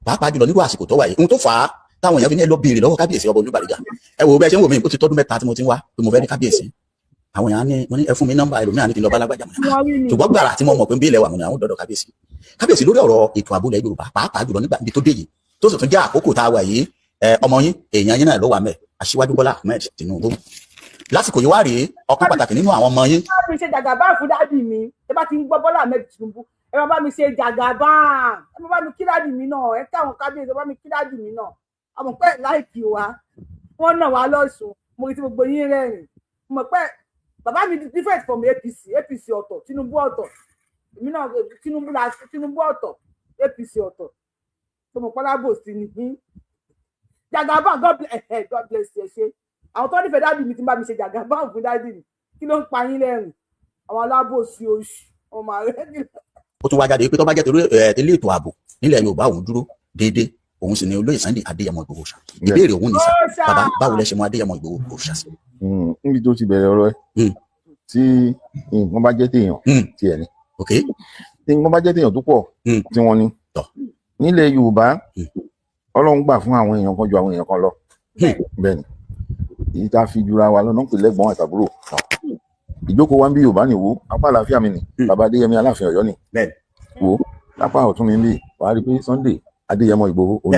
pàápàá jùlọ nírú àsìkò tó wà yìí ohun tó fà á táwọn èèyàn fi ní ẹ lọ béèrè lọ́wọ́ kábíyèsí ọba Olúbàrígà ẹ wò bẹ́ẹ̀ ṣe ń wò mí ó ti tọ́dún mẹ́ta tí mo ti ń wá pé mo fẹ́ rí kábíyèsí àwọn èèyàn ní mo ní ẹ fún mi nọ́mbà ẹlòmíràn ní kí n lọ bá lágbàjà mọ ṣùgbọ́n gbàrà tí mo mọ̀ pé ń bí ilẹ̀ wà mọ àwọn dọdọ kábíyèsí lórí ọ̀rọ̀ ètò ààbò ilẹ̀ Yorùbá pàápàá jùlọ nígbà tó dé yìí tó sì tún jẹ́ àkókò tá a wà yìí ọmọ yín èèyàn yín náà ló wà mẹ Aṣíwájú Bọ́lá Ahmed Tinubu lásìkò yìí wá rèé ọ̀kan pàtàkì nínú àwọn ọmọ yín. ẹ bá mi ṣe jàgàbá fún dádì mi ẹ bá ti ń gbọ́ Bọ́lá Ahmed Tinubu ẹ bá mi ṣe jàgàbá ẹ bá mi kí dádì mi náà ẹ káwọn kábíyèsí ẹ bá mi kí dádì mi náà àmọ́ pé láìkì wa wọ́n náà wá lọ́sùn mo rí tí gbogbo yín rẹ́rìn mọ̀ pé bàbá mi different from APC ọ̀tọ̀ Tinubu ọ̀tọ̀ èmi náà Tinubu ọ̀tọ̀ APC ọ̀tọ̀ tó mọ̀ pálábò sí ni jàgàbá God bless ẹ ṣe àwọn tó nífẹ̀ẹ́ dádì mi ti bá mi ṣe jàgàbá fún dádì mi kí ló ń pa yín lẹ́rìn àwọn alábòsí oṣù ọmọ rẹ nílẹ̀. ó tún wá jáde pé tó bá jẹ́ torí ilé ètò ààbò nílẹ̀ Yorùbá òun dúró déédéé òun sì ni olóyè Sunday Adéyẹmọ Ìgbòho Òòṣà. Ìbéèrè òun ni sà, bàbá báwo lẹ ṣe mọ̀ Adéyẹmọ Ìgbòho Òòṣà sí? níbi tó ti bẹ̀rẹ̀ ọ̀rọ̀ ẹ tí nǹkan bá jẹ́ téèyàn tiẹ̀ ni tí nǹkan bá jẹ́ téèyàn tó pọ̀ tí wọ́n ní nílẹ̀ Yorùbá Ọlọ́run gbà fún àwọn èèyàn kan ju àwọn èèyàn kan lọ bẹ́ẹ̀ ni èyí tá a fi jura wa lọ́nà pè lẹ́gbọ̀n àtàbúrò ìjókòó wa ń bí Yorùbá nìwó apá àlàáfíà mi ni bàbá Adéyẹmí Aláàfin Ọ̀yọ́ ni wo lápá ọ̀tún mi ń bì wàá rí i pé Sunday Adéyẹmọ Ìgbòho òun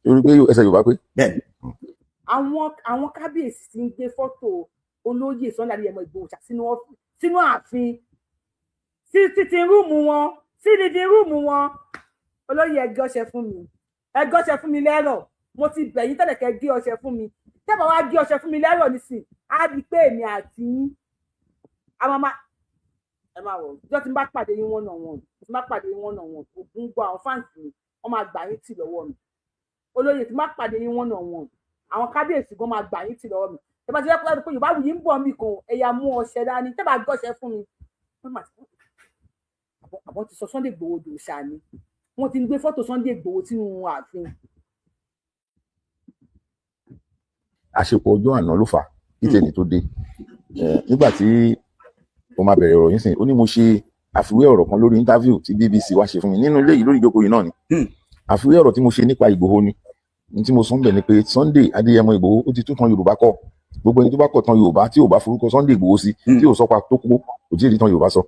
torí pé ẹsẹ̀ Yorùbá pé. àwọn kábíyèsí ti ń gbé fọ́tò olóyè Sunday Adéyẹmọ Ìgbòho sínú ààfin sí rúùmù wọn sí dídí rúùmù wọn. Olóyè ẹ gbé ọṣẹ fún mi, ẹ gbé ọṣẹ fún mi lẹ́rọ̀, mo ti bẹ̀ yín tẹ́lẹ̀ kẹ́ gbé ọṣẹ fún mi, tẹ́bà wá gbé ọṣẹ fún mi lẹ́rọ̀ nísìn á di pé èmi àti yín àmàmà ẹ máa wọ̀ ọjọ́ tí n bá pàdé yín wọ́n náà wọ̀n tí n bá pàdé yín wọ́n náà wọ̀n ògùn gbọ́ àwọn fáǹsì mi wọ́n máa gbà yín tì lọ́wọ́ mi. Olóyè tí n bá pàdé yín wọ́n náà wọ̀n àwọn kábíyèsí gan máa gbà yín tì lọ́wọ́ mi. Ẹ bá ti rẹ́ pé Yorùbá wù yín ń bọ̀ mí kan ẹ̀yà mú ọṣẹ dání tẹ́bà gbé ọṣẹ fún mi. Àbọ̀ ti sọ Sunday Igboho dòṣà ni wọ́n ti ń gbé fọ́tò Sunday Igboho sínú ààfin. àṣepọ̀ ọjọ́ àná ló fà kí tẹ̀lé tó dé nígbà tí mo máa bẹ̀rẹ̀ ọ̀rọ̀ yín sìn ó ní mo ṣe àfiwé ọ̀rọ̀ kan lórí interview tí BBC wá ṣe fún mi nínú ilé yìí lórí ìjókòó yìí náà ni àfiwé ọ̀rọ̀ tí mo ṣe nípa Ìgbòho ni ní tí mo sọ ń bẹ̀ ni pé Sunday Adéyẹmọ Ìgbòho ó ti tún tan Yorùbá kọ gbogbo ẹni tó bá kọ̀ tan Yorùbá tí ò bá forúkọ Sunday Ìgbòho sí tí ò sọ pa tó kó kò tí ì rí tan Yorùbá sọ.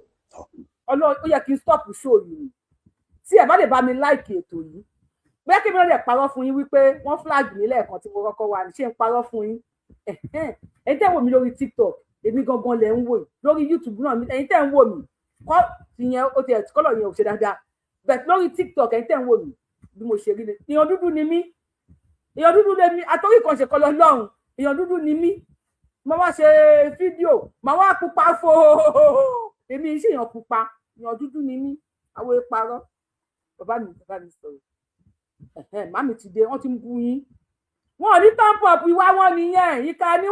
Ọlọ́run ó yẹ kí n stop show yìí tí ẹ bá lè bá mi láìkì ètò yìí bẹ́ẹ̀ kí mi lè parọ́ fún yín wípé wọ́n flag mi lẹ́ẹ̀kan tí mo kọ́kọ́ wà ní ṣé ń parọ́ fún yín ẹ̀yin tẹ́ ń wò mí lórí TikTok èmi gangan lẹ̀ ń wò yìí lórí YouTube náà ẹ̀yin tẹ́ ń wò mí kọ́ ìyẹn ó ti kọ́lọ̀ yẹn ò ṣe dáadáa bẹ́ẹ̀ lórí TikTok ẹ̀yin tẹ́ ń wò mí bí mo ṣe rí ni èèyàn dúdú ni mí èèyàn dúdú lè mí àtọ́rí kan ṣe kọ́ lọ lọ́run èèyàn dúdú ni mí mo wá ṣe fídíò màá wá pupa fo èmi iṣẹ́ èèyàn pupa èèyàn dúdú ni mí àwọn ìparọ́ bàbá mi sọ̀rọ̀ màmí ti dé wọ́n ti ń bú yín wọn ò ní tọ́pọ̀pù ìwà wọn nìyẹn ìkà ni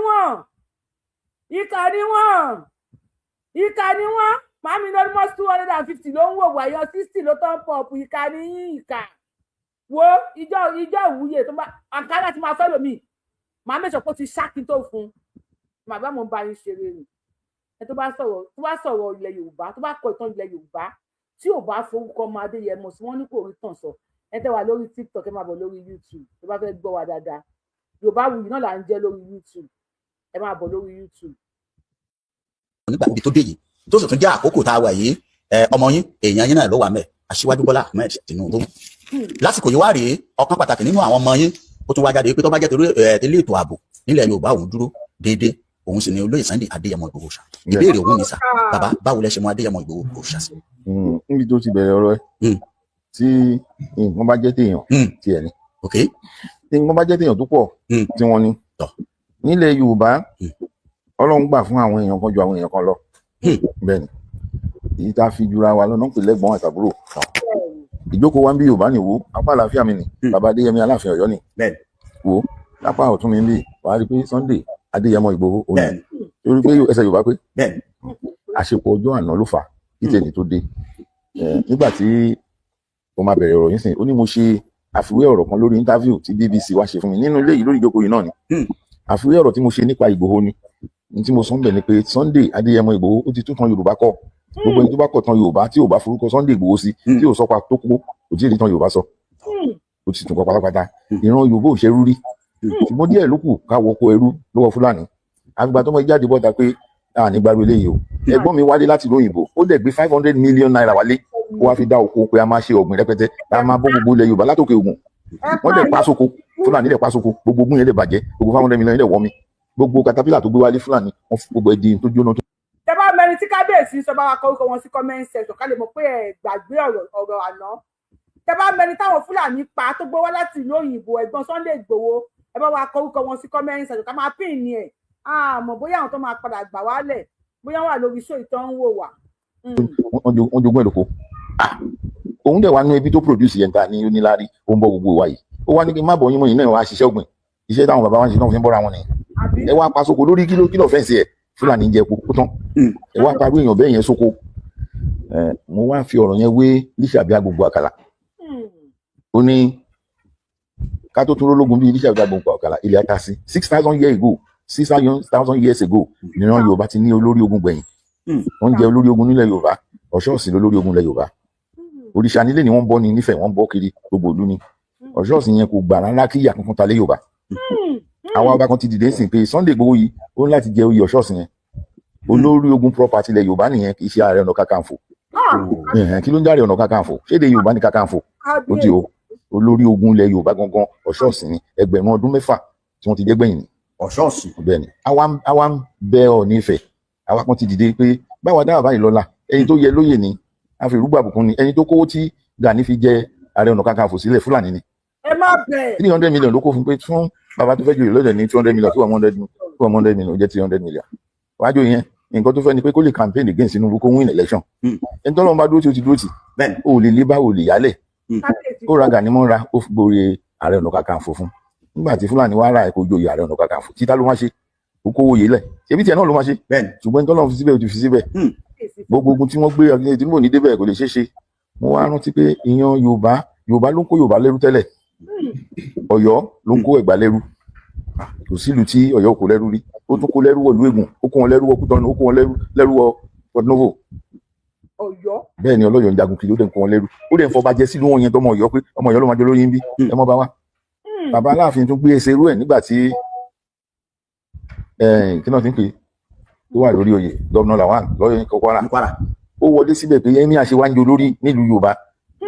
wọ́n màmí ní almost 250 ló ń wò wáyọ 60 ló tọ́pọ̀pù ìkà ni yín ìkà wo ìjọ ìwúyè tó bá àǹkárá ti máa fẹ́ lómi màá mẹ́sàn pé ó ti ṣáàkì tó fún màbá mo bá yín ṣeré ni ẹ tó bá sọ̀rọ̀ ilẹ̀ Yorùbá tó bá kọ ìtàn ilẹ̀ Yorùbá tí ò bá forúkọ ọmọ Adéyẹmọ sí wọn ní kò rí tàn sọ ẹ tẹ́ wà lórí TikTok ẹ máa bọ̀ lórí YouTube tó bá fẹ́ gbọ́ wa dáadáa Yorùbáwùyí náà là ń jẹ́ lórí YouTube ẹ máa bọ̀ lórí YouTube. nígbà ibi tó dé yìí tó sì tún jẹ́ àkókò tá a wà yìí ọmọ yín èèyàn yín náà ló wà mẹ́ Aṣíwájú Bọ́lá Ahmed Tinubu lásìkò yìí wá rèé ọ̀kan pàtàkì nínú àwọn ọmọ yín ó tún wá jáde pé tó bá jẹ́ tẹ́lẹ̀ ètò ààbò nílẹ̀ Yorùbá òun dúró déédéé òun sì ni olóyè Sunday Adéyẹmọ Ìgbòho Òòṣà. Ìbéèrè òun ni sà, bàbá báwo lẹ ṣe mọ̀ Adéyẹmọ Ìgbòho Òòṣà sí? níbi tó ti bẹ̀rẹ̀ ọ̀rọ̀ ẹ tí nǹkan bá jẹ́ téèyàn tiẹ̀ ni tí nǹkan bá jẹ́ téèyàn tó pọ̀ tí wọ́n ní nílẹ̀ Yorùbá Ọlọ́run gbà fún àwọn èèyàn kan ju àwọn èèyàn kan lọ bẹ́ẹ̀ ni èyí tá a fi jura wa lọ́nà pè lẹ́gbọ̀n àtàbúrò ìjókòó wa ń bí Yorùbá nìwó apá àlàáfíà mi ni bàbá Adéyẹmí Aláàfin Ọ̀yọ́ ni wo lápá ọ̀tún mi ń bì wàá rí i pé Sunday Adéyẹmọ Ìgbòho òun torí pé ẹsẹ̀ Yorùbá pé àṣepọ̀ ọjọ́ àná ló fà kí tẹ̀lé tó dé nígbà tí mo máa bẹ̀rẹ̀ ọ̀rọ̀ yín sìn ó ní mo ṣe àfiwé ọ̀rọ̀ kan lórí interview tí BBC wá ṣe fún mi nínú ilé yìí lórí ìjókòó yìí náà ni àfiwé ọ̀rọ̀ tí mo ṣe nípa Ìgbòho ni ní tí mo sọ ń bẹ̀ ni pé Sunday Adéyẹmọ Ìgbòho ó ti tún tan Yorùbá kọ gbogbo ẹni tó bá kọ̀ tan Yorùbá tí ò bá forúkọ Sunday Ìgbòho sí tí ò sọ pa tó kó kò tí ì rí tan Yorùbá sọ ó ti tún kọ pátápátá ìran Yorùbá ò ṣerú rí ṣùgbọ́n díẹ̀ ló kù káwọ́ kó ẹrú lọ́wọ́ Fúlàní àgbà tó mọ jáde bọ́ta pé ní gbàgbé eléyìí o ẹ̀gbọ́n mi wálé láti lóyìnbó ó dẹ̀ gbé 500 million naira wálé ó wá fi dá oko pé a máa ṣe ọ̀gbìn rẹpẹtẹ a máa bọ́ gbogbo ilẹ̀ Yorùbá látòkè Ògùn wọ́n dẹ̀ pa sóko Fúlàní dẹ̀ pa sóko gbogbo ogun yẹn dẹ̀ bàjẹ́ gbogbo 500 million dẹ̀ wọ́ mi gbogbo katapila tó gbé wálé Fúlàní wọ́n fi gbogbo ẹdín tó jóná. tẹ bá mẹni tí kábíyèsí sọ bá wa kọ orúkọ wọn sí comment section ká lè mọ̀ pé ẹ gbàgbé ọ̀rọ̀ àná tẹ bá mẹni táwọn Fúlàní pa tó gbé wá láti ìlú òyìnbó ẹ̀gbọ́n Sunday Ìgbòho ẹ bá wa kọ orúkọ wọn sí comment section ká máa pín ní ẹ àmọ́ bóyá àwọn tó máa padà gbà wálẹ̀ bóyá wà lórí show ìtàn ń wò wá. wọ́n jogún ẹ̀ lóko òun dẹ̀ wá nú ibi tó produce yẹn ta ní onílárí ó ń bọ́ gbogbo wa yìí ó wá ní kí n má bọ̀ yín mọ́ yìí náà wá ṣiṣẹ́ ọ̀gbìn iṣẹ́ táwọn bàbá wa ń ṣe náà fi ń bọ́ra wọn nìyẹn ẹ wá pa sóko lórí kílò fẹ́ǹsì ẹ̀ Fúlàní ń jẹ epo ó tán ẹ wá parú èèyàn bẹ́ẹ̀ yẹn sóko mo wá fi ọ̀rọ̀ yẹn wé Lísàbí Agbogbo Àkàlà ó ní ká tó tún rólógun bí iléeṣẹ́ ìjagun ọ̀kàlà ilẹ̀ ata sí 6,000 years ago 6,000 years ago níran Yorùbá ti ní olórí ogun gbẹ̀yìn wọ́n jẹ́ olórí ogun nílẹ̀ Yorùbá Ọ̀ṣọ́ọ̀sì lolórí ogun ilẹ̀ Yorùbá òrìṣà nílé ni wọ́n bọ́ ní Nífẹ̀ẹ́ wọ́n bọ́ kiri gbogbo ìlú ni Ọ̀ṣọ́ọ̀sì yẹn kò gbà rárá kí ìyà kankan ta lé Yorùbá àwọn ọba kan ti dìde sìn pé Sunday Igboho yìí ó ní láti jẹ oyè Ọ̀ṣọ́ọ̀sì yẹn olórí ogun property ilẹ̀ Yorùbá nìyẹn kì í ṣe Ààrẹ Ọ̀nà Kakanfò kí ló ń járe Ọ̀nà Kakanfò ṣéde Yorùbá ní Kakanfò ó ti o olórí ogun ilẹ̀ Yorùbá gangan Ọ̀ṣọ́ọ̀sì ni ẹgbẹ̀rún ọdún mẹ́fà tí wọ́n ti jẹ́ gbẹ̀yìn ni Ọ̀ṣọ́ọ̀sì bẹ́ẹ̀ ni àwa ń bẹ Ọọ̀ni Ifẹ̀ àwa kan ti dìde pé báwa dáhà báyìí lọ́la ẹni tó yẹ lóyè ni a fi rúgbà bùkún ni ẹni tó kówó tí Gani fi jẹ Ààrẹ Ọ̀nà Kakanfò sílẹ̀ Fúlàní ni ẹ má bẹ̀. 300 million ló kó fún pé fún bàbá tó fẹ́ joyè lọ́dẹ̀ ní 200 million tó wà 100 million jẹ́ 300 million wájú yẹn nǹkan tó fẹ́ ni pé kó lè campaign against Tinubu kó win election ẹni tó lọ́n bá dúró tí ó ti dúró tì ó lè lé bá ò lè yálẹ̀ ó ra Gani mọ́ra ó fi gbòòrè Ààrẹ Ọ̀nà Kakanfò fún nígbà tí Fúlàní wá ra ẹ̀kọ́ joyè Ààrẹ Ọ̀nà Kakanfò títà ló máa ṣe ó kówó yé lẹ̀ ṣebí tiẹ̀ náà ló máa ṣe ṣùgbọ́n ní tọ́lọ́run fi síbẹ̀ ó ti fi síbẹ̀ gbogbo ogun tí wọ́n gbé ọ̀gbìn Tinubu ní débẹ̀ kò lè ṣeé ṣe mo wá rántí pé ìyan Yorùbá ló ń kó Yorùbá lẹ́rú tẹ́lẹ̀ Ọ̀yọ́ ló ń kó Ẹ̀gbá lẹ́rú kò sílùú tí Ọ̀yọ́ kò lẹ́rú rí ó tún kó lẹ́rú wọ ìlú Ègùn ó kó wọn lẹ́rú wọ Kútọ́nù ó kó wọn lẹ́rú wọ Port Novo Ọ̀yọ́ bẹ́ẹ̀ ni Ọlọ́yọ̀ ń jagun kiri ó dẹ̀ ń kó wọn lẹ́rú ó dẹ̀ ń fọba jẹ sílùú wọn yẹn tọmọ Ọ̀yọ́ pé ọmọ Ọ̀yọ́ ló máa jẹ lórí ń bí ẹ mọ́ bá wá bàbá Aláàfin tún gbé ẹsẹ̀ irú ẹ̀ nígbà tí kí náà ti ń pè tó wà lórí oyè Gọ́vnà Lawan lọ́yọ̀ ní Kwara ó wọlé síbẹ̀ pé ẹ̀mí àṣewájú olórí nílùú Yorùbá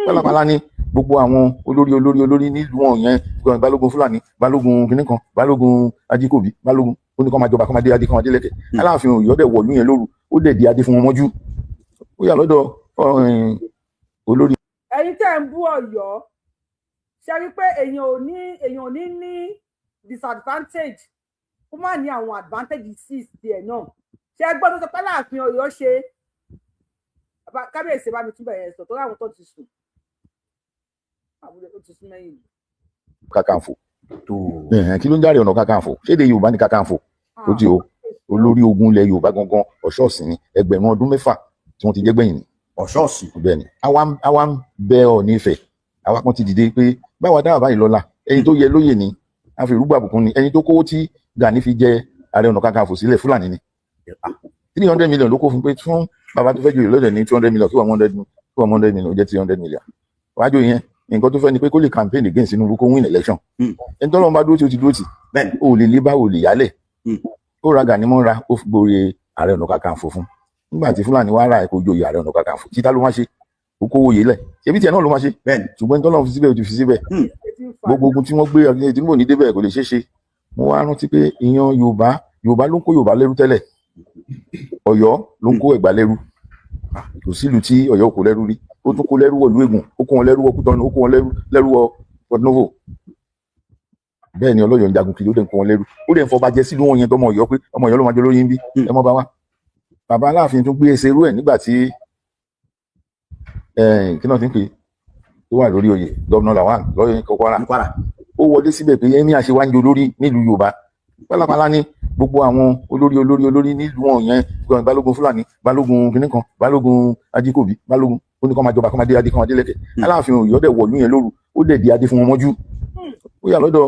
pálápàlá ní gbogbo àwọn olórí nílùú wọn yẹn balógun Fúlàní balógun kìnnìkan balógun Ajíkòbí balógun ó ní kó máa jọba kó máa dé adé kó máa dé lẹ́kẹ̀ Aláàfin Ọ̀yọ́ dẹ̀ wọ̀lú yẹn lóru ó dẹ̀ di adé fún wọn mọ́jú ó yà lọ́dọ̀ olórí. ẹ̀yin tẹ́ ń bú Ọ̀yọ́ ṣe rí pé èèyàn ò ní disadvantage kó má ní àwọn advantages tiẹ̀ náà ṣe ẹgbọ́n tó sọ pé Aláàfin Ọ̀yọ́ ṣe kábíyèsí bá mi túbọ̀ yẹn sọ tó ráwọn tó ti sùn àbúrò tó ti sún mẹ́yìn. Kakanfò kí ló ń járe Ọ̀nà Kakanfò ṣéde Yorùbá ní Kakanfò ó ti o olórí ogun ilẹ̀ Yorùbá gangan Ọ̀ṣọ́ọ̀sì ni ẹgbẹ̀rún ọdún mẹ́fà tí wọ́n ti jẹ́ gbẹ̀yìn ni Ọ̀ṣọ́ọ̀sì bẹ́ẹ̀ ni àwa ń bẹ Ọọ̀ni Ifẹ̀ àwa kan ti dìde pé báwa dáhà báyìí lọ́la ẹni tó yẹ lóyè ni a fi rúgbà bùkún ni ẹni tó kówó tí Gani fi jẹ Ààrẹ Ọ̀nà Kakanfò sílẹ̀ Fúlàní ni 300 million ló kó fún pé fún bàbá tó fẹ́ joyè lọ́dẹ̀ ní 200 million tó wà 100 million jẹ́ 300 million wájú yẹn nǹkan tó fẹ́ ni pé kó lè campaign against Tinubu kó win election ẹni tọ́lọ́run bá dúró tí ó ti dúró tì ó lè lé bá ò lè yálẹ̀ ó ra Gani mọ́ra ó fi gbòòrè Ààrẹ Ọ̀nà Kakanfò fún nígbà tí Fúlàní wá ra ẹ̀kọ́ joyè Ààrẹ Ọ̀nà Kakanfò títà ló máa ṣe ó kówó yé lẹ̀ ṣebí tiẹ̀ náà ló máa ṣe ṣùgbọ́n ní tọ́lọ́run fi síbẹ̀ ó ti fi síbẹ̀ gbogbo ogun tí wọ́n gbé ọ̀gbìn Tinubu ní débẹ̀ kò lè ṣeé ṣe mo wá rántí pé ìyan Yorùbá ló ń kó Yorùbá lẹ́rú tẹ́lẹ̀ Ọ̀yọ́ ló ń kó Ẹ̀gbá lẹ́rú kò sílùú tí Ọ̀yọ́ kò lẹ́rú rí ó tún kó lẹ́rú wọ ìlú Ègùn ó kó wọn lẹ́rú wọ Kútọ́nù ó kó wọn lẹ́rú wọ Port Novo bẹ́ẹ̀ ni Ọlọ́yọ̀ ń jagun kiri ó dẹ̀ ń kó wọn lẹ́rú ó dẹ̀ ń fọba jẹ sílùú wọn yẹn tọmọ Ọ̀yọ́ pé ọmọ Ọ̀yọ́ ló máa jẹ lórí ń bí ẹ mọ́ bá wá bàbá Aláàfin tún gbé ẹsẹ̀ irú ẹ̀ nígbà tí kí náà ti ń pè tó wà lórí oyè Gọ́vnà Lawan lọ́yọ̀ ní Kwara ó wọlé síbẹ̀ pé ẹ̀mí àṣewájú olórí nílùú Yorùbá pálápàlá ní gbogbo àwọn olórí nílùú wọn yẹn balógun Fúlàní balógun kìnnìkan balógun Ajíkòbí balógun ó ní kó máa jọba kó máa dé adé kó máa dé lẹ́kẹ̀ Aláàfin Ọ̀yọ́ dẹ̀ wọ̀lú yẹn lóru ó dẹ̀ di adé fún wọn mọ́jú ó yà lọ́dọ̀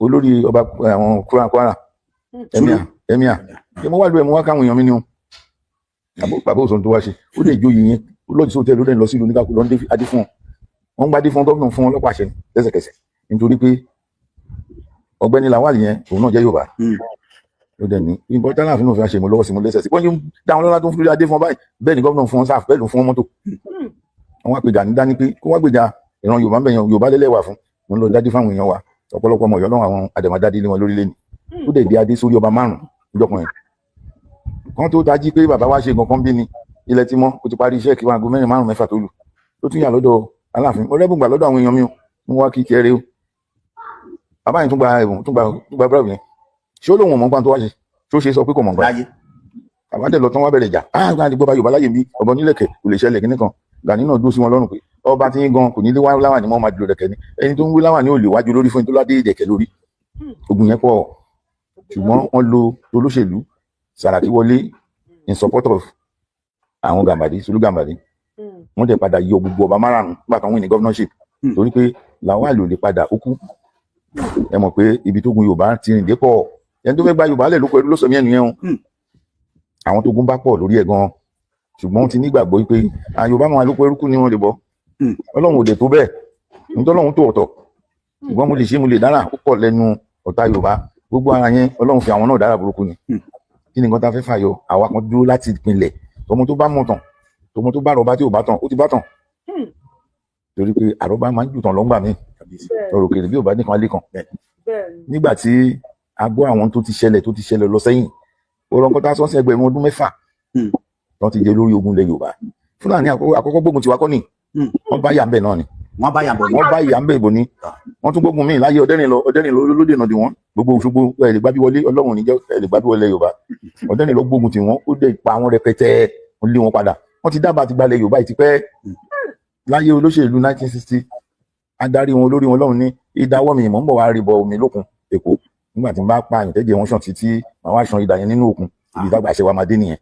olórí ọba àwọn Kwara ẹ̀míà ṣé mo wá lu ẹ̀ mo wá káwọn èèyàn mi ni o bàbá òsàn tó wá ṣe ó dẹ̀ jóyè yẹn ó lọ́ọ̀dì sóòtẹ́ ló dẹ̀ lọ sílùú oníkàkú lọ́n adé fún wọn ń gbadé fún gómìnà fún wọn lọ́pàá àṣẹ lẹ́sẹ̀kẹsẹ̀ nítorí pé ọ̀gbẹ́ni Lawal yẹn òun náà jẹ́ Yorùbá ó dẹ̀ ní ìbọn tí Aláàfin náà fi ṣe mo lọ́wọ́ sí mo lẹ́sẹ̀ sí wọ́n yóò dáhùn lọ́la tó ń fi adé fún wọn báyìí bẹ́ẹ̀ ni gómìnà fún wọn sáà bẹ́ẹ̀ ló fún wọn mọ́tò wọn wá pé Gani dání pé kó wá gbèjà ìran Yorùbá ń bẹ̀yàn Yorùbá lẹ́lẹ́wà fún wọn lọ dádé fáwọn èèyàn wa ọ̀pọ̀lọpọ̀ ọmọ Ọ̀yọ́ náà àwọn àdèmàdádé lé wọn lórílẹ̀ ni ó dẹ̀ di adé sórí ọba 5 níjọkùnrin kan tó tají pé bàbá wa ṣe nǹkan kan bí ni ilẹ̀ tí mọ́ kó ti parí iṣẹ́ kí wọn aago 4 5 mẹ́fà tó lù tó tún yà lọ́dọ̀ Aláàfin mo rẹ́bùn gbà lọ́dọ̀ àwọn èèyàn mi mo wá kí kẹrẹ o bàbá yẹn tún gba ẹ̀bùn tún gba bíráàbù yẹn ṣé ó lóun mọ̀ nǹkan tó wá ṣe ṣé ó ṣe sọ pé kò mọ̀ nǹkan bàbá dẹ̀ lọ tán wá bẹ̀rẹ̀ ìjà gba gbọ́ bá Yorùbá láyé bí ọ̀bọ nílẹ̀kẹ̀ kò lè ṣẹlẹ̀ kíní kan Gani náà dúró sí wọn lọ́rùn pé ọba tí ń gan kò ní lé láwà ní mọ́ máa dúró dẹ̀kẹ́ ni ẹni tó ń wí láwà ní òòlè wájú lórí fún ẹni tó ládé ìdẹ̀kẹ́ lórí ogun yẹn pọ̀ ṣùgbọ́n wọ́n lo olóṣèlú Sàràkí wọlé in support of àwọn Gàmbàrí Sùlú Gàmbàrí wọ́n dẹ̀ padà yọ gbogbo ọba márùn-ún nígbà kan wọ́n ní governorship torí pé Lawal ò lè padà ó kú ẹ mọ̀ pé ibi tó gun Yorùbá ti rìn dé pọ̀ ẹni tó fẹ́ gba Yorùbá lẹ̀ ló pẹ̀lú ló sọ yẹn nìyẹn o àwọn tó gun bá pọ̀ lórí ẹ̀ gan ṣùgbọ́n ti nígbàgbọ́ pé Yorùbá máa ló pẹ̀lú kú ni wọ́n lè bọ́ Ọlọ́run ò dé tó bẹ́ẹ̀ nítorí Ọlọ́run tó ọ̀tọ̀ ṣùgbọ́n mo lè ṣe mo lè dára ó pọ̀ lẹ́nu ọ̀tá Yorùbá gbogbo ara yẹn Ọlọ́run fi àwọn náà dára burúkú ni kí ni nǹkan tá a fẹ́ fàyọ àwa kan dúró láti ìpìnlẹ̀ tọmọ tó bá mọ̀ tán tọmọ tó bá rọba tí ò bá tán ó ti bá tán torí pé àrọ́bá máa ń jù tán lọ́ngbà mi ọ̀rọ̀ òkèèrè bí ò bá nìkan lé kan nígbà tí a gbọ́ àwọn tó ti ṣẹlẹ̀ lọ sẹ́yìn òrọ̀ǹkọ́tà sọ́sì ẹgbẹ̀rún ọdún 6 wọ́n ti jẹ lórí ogun ilẹ̀ Yorùbá Fúlàní àkọ́kọ́ gbógun tiwa kọ́ ni wọ́n bá yà ń bẹ̀ náà ni wọ́n bá yà ń bẹ̀ ìbò ni wọ́n tún gbógun míì láyé ọ̀dẹ́rìn ló dènà dì wọ́n gbogbo Òṣogbo ẹ̀ lè gbábí wọlé Ọlọ́run níjẹ́ ẹ̀ lè gbábí wọlé Yorùbá ọ̀dẹ́rìn ló gbógun tì wọ́n ó dẹ̀ pa àwọn rẹpẹtẹ wọ́n lé wọn padà wọ́n ti dábàá ti gbalẹ̀ Yorùbá ti pẹ́ láyé olóṣèlú 1960 adarí wọn olórí wọn lọ́run ní ìdáwọ́ mi mọ̀ ń bọ̀ wá rí bọ omi lókun Èkó nígbà tí n bá pa àyàn tẹ́jẹ̀ wọn ṣàn títí màá wá ṣan ìdá yẹn nínú òkun ibi ìdàgbà ṣe wa máa dé nìyẹn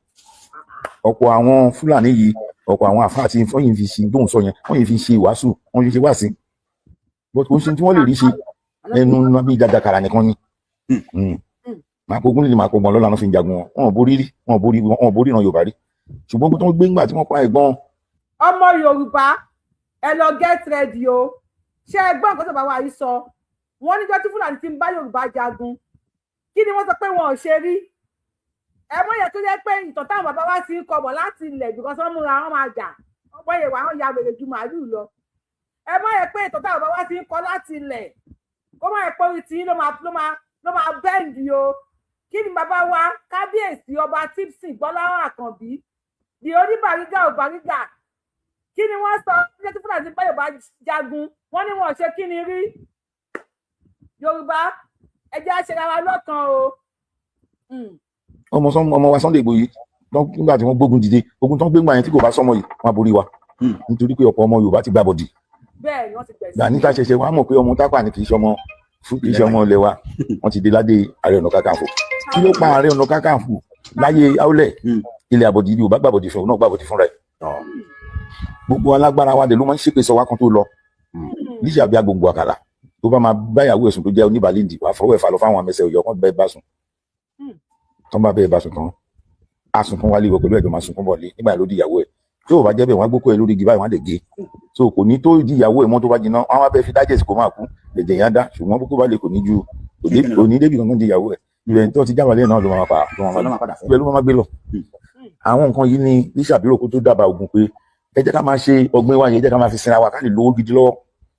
ọ̀pọ̀ àwọn Fúlàní yìí ọ̀pọ̀ àwọn àfáà tí wọ́n yìí fi ṣe dóhùn sọ yẹn wọ́n yìí fi ṣe ìwàásù wọ́n yìí fi ṣe wáàsí bọ́t kò ń ṣe tí wọ́n lè rí ṣe ẹnu bí jàjàkàrà nìkan ni máa kó gúnlẹ̀ máa kó gbọ́n lọ́la náà fi ń jagun wọn wọn borí ìran Yorùbá rí ṣùgbọ́n tó ń gbé ńgbà tí wọ́n pa ẹ̀gbọ́n. ọmọ Yorùbá ẹ lọ get ready o ṣé ẹgbọ́n nǹkan tó bá wà yìí sọ wọ́n níjọ́ tí Fúlàní ti ń bá Yorùbá jagun kí ni wọ́n sọ pé wọn ò ṣe rí ẹ mọ̀ yẹn tó jẹ́ pé ìtàn táwọn bàbá wa ti ń kọbọ̀ láti ilẹ̀ because wọ́n múra wọn máa jà ọ̀pọ̀ yẹn wà wọ́n ya wèrè ju màálù lọ ẹ mọ̀ yẹn pé ìtàn táwọn bàbá wa ti ń kọ láti ilẹ̀ kó mọ̀ yẹn pé orí tí ló máa bẹ́ǹdì o kí ni bàbá wa kábíyèsí ọba Tipsy Gbọ́láhàn Àkànbí di oníbàrígà ò bàrígà kí ni wọ́n sọ níjẹ́ tí Fúlàní bá Yorùbá jagun wọ́n ní wọn ò ṣe kí ni rí Yorùbá ẹ jẹ́ àṣẹ ara lọ́kàn o. ọmọ wa Sunday Igboho nígbà tí wọ́n gbógun dìde ogun tó ń gbégbá yẹn tí kò bá sọmọ yìí wọ́n á borí wa nítorí pé ọ̀pọ̀ ọmọ Yorùbá ti gbá bọ̀dì. bẹ́ẹ̀ ni wọ́n ti gbẹ̀sẹ̀. Gani ká ṣẹ̀ṣẹ̀ wàá mọ̀ pé ọmọ Tápà ni kì í ṣe ọmọ ilẹ̀ wa wọ́n ti dé ládé Ààrẹ Ọ̀nà Kakanfò kí ló pa Ààrẹ Ọ̀nà Kakanfò láyé Aulẹ̀ ilẹ̀ àbọ̀dì Yorùbá gbàbọ̀dì fún un náà gbàbọ̀dì fúnra ẹ̀ gbogbo alágbára wa dé ló máa ń ṣépè sọ wá kan tó lọ níṣẹ́ àbí agbègbè àkàrà tó bá máa báyàwó ẹ̀sùn tó jẹ́ oníbàálìndì wàá fọwọ́ ẹ̀fà lọ fáwọn amẹ́sẹ̀ òyọ́ kan bẹ́ẹ̀ bá sùn tán bá bẹ́ẹ̀ bá sùn tán á sunkún wálé ìwọ pẹ̀lú ẹ̀jọ̀ máa sunkún bọ̀ lé nígbà ló di ìyàwó ẹ̀ tí ò bá jẹ́ bẹ́ẹ̀ wọ́n á gbókò ẹ̀ lórí igi báyìí wọ́n á lè gé so kò ní tó di ìyàwó ẹ̀ mọ́ tó bá jiná wọ́n á bẹ́ẹ̀ fi dájẹ́ sí kó máa kú ẹ̀jẹ̀ yẹn á dá ṣùgbọ́n kókó bá lè kò ní ju òní débi kankan di ìyàwó ẹ̀ ibẹ̀ tó ti jáwálé náà ló máa padà ibẹ̀ ló máa gbé lọ àwọn nǹkan yìí ni Lísàbírò kó tó dábàá ogun pé ẹ jẹ́ ká máa ṣe ọgbìn wa yẹn ẹ jẹ́ ká máa fi sinra wa ká lè lówó gidi lọ́wọ́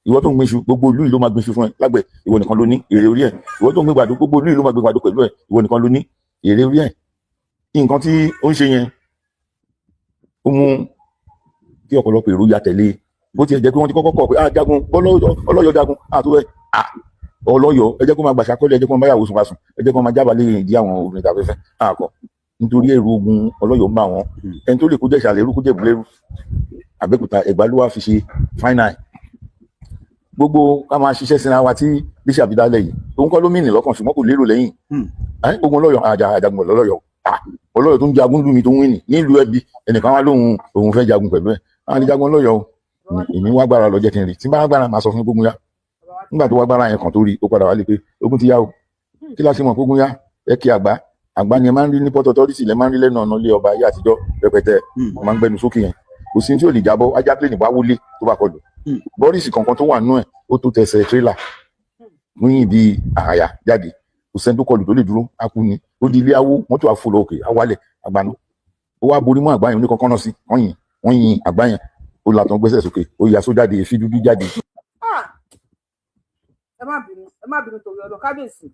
ìwọ tó ń gbin iṣu gbogbo ìlú yìí ló máa gbin iṣu fún ẹ lágbẹ̀ ìwọ nìkan ló ní èrè orí ẹ̀ ìwọ tó ń gbin gbàdú gbogbo ìlú yìí ló máa gbin gbàdú pẹ̀lú ẹ ìwọ nìkan ló ní èrè orí ẹ̀ nǹkan tí ó ń ṣe yẹn ó mú kí ọ̀pọ̀lọpọ̀ èrò ya tẹ̀lé bó tiẹ̀ jẹ́ pé wọ́n ti kọ́kọ́ kọ̀ pé jagun ọlọ́yọ̀ jagun àtúwẹ̀ ọlọ́yọ̀ ẹ jẹ́ kó máa gbàṣà kọ́lé ẹ jẹ́ kó máa báyàwó sùn bá sùn ẹ jẹ́ kó máa jábàálẹ̀ ìdí àwọn obìnrin tàfẹ́fẹ́ àkọ́ nítorí èrò ogun ọlọ́yọ̀ ń bá wọn ẹni tó lè kó jẹ́ ìṣàlẹ̀ irú kó jẹ́ ìbúlẹ́rú Àbẹ́òkúta Ẹ̀gbá ló wá fi ṣe final gbogbo ká máa ṣiṣẹ́ sinra wa tí bíṣà bí dálẹ̀ yìí òun kọ́ ló mìnì lọ́kàn ṣùgbọ́n kò lérò lẹ́yìn ogun ọlọ́yọ̀ àjàgùn ọlọ́yọ̀ ọlọ́yọ̀ tó ń jagun lù mí tó ń wìnì nílùú ẹbí ẹnìkan wá lóhun òun fẹ́ jagun pẹ̀lú ẹ̀ àwọn ìjagun ọlọ́yọ̀ èmi wá gbára lọ jẹ́ kí n rí tí bá gbára máa sọ fún gbógun yá nígbà tó wá gbára yẹn kàn tó rí ó padà wá lé pé ogun ti yá o kí la ṣe mọ̀ gbógun yá ẹ kí àgbá ni ẹ máa ń rí ní Port Authority lẹ máa ń rí lẹ́nu ọ̀nà ilé ọba ayé àtijọ́ rẹpẹtẹ máa ń gbẹnu sókè yẹn kò sí tí ò lè jábọ́ ajá plane wá wọlé tó bá kọlù bọ́ọ̀rìsì kankan tó wà nú ẹ̀ ó tó tẹsẹ̀ tírélà níyìn bíi àyà jáde kò sẹ́ni tó kọlù tó lè dúró á kú ni ó di ilé awó mọ́tò àfọlọ òkè awálẹ̀ àgbàna ó wá borí mọ́ àgbáyẹn oníkankan náà sí wọ́n yin àgbáyẹn ó làtọ̀ gbẹ́sẹ̀ sókè ó yà só jáde èéfín dúdú jáde. ẹ má bínú torí ọ̀dọ̀ kábíyèsí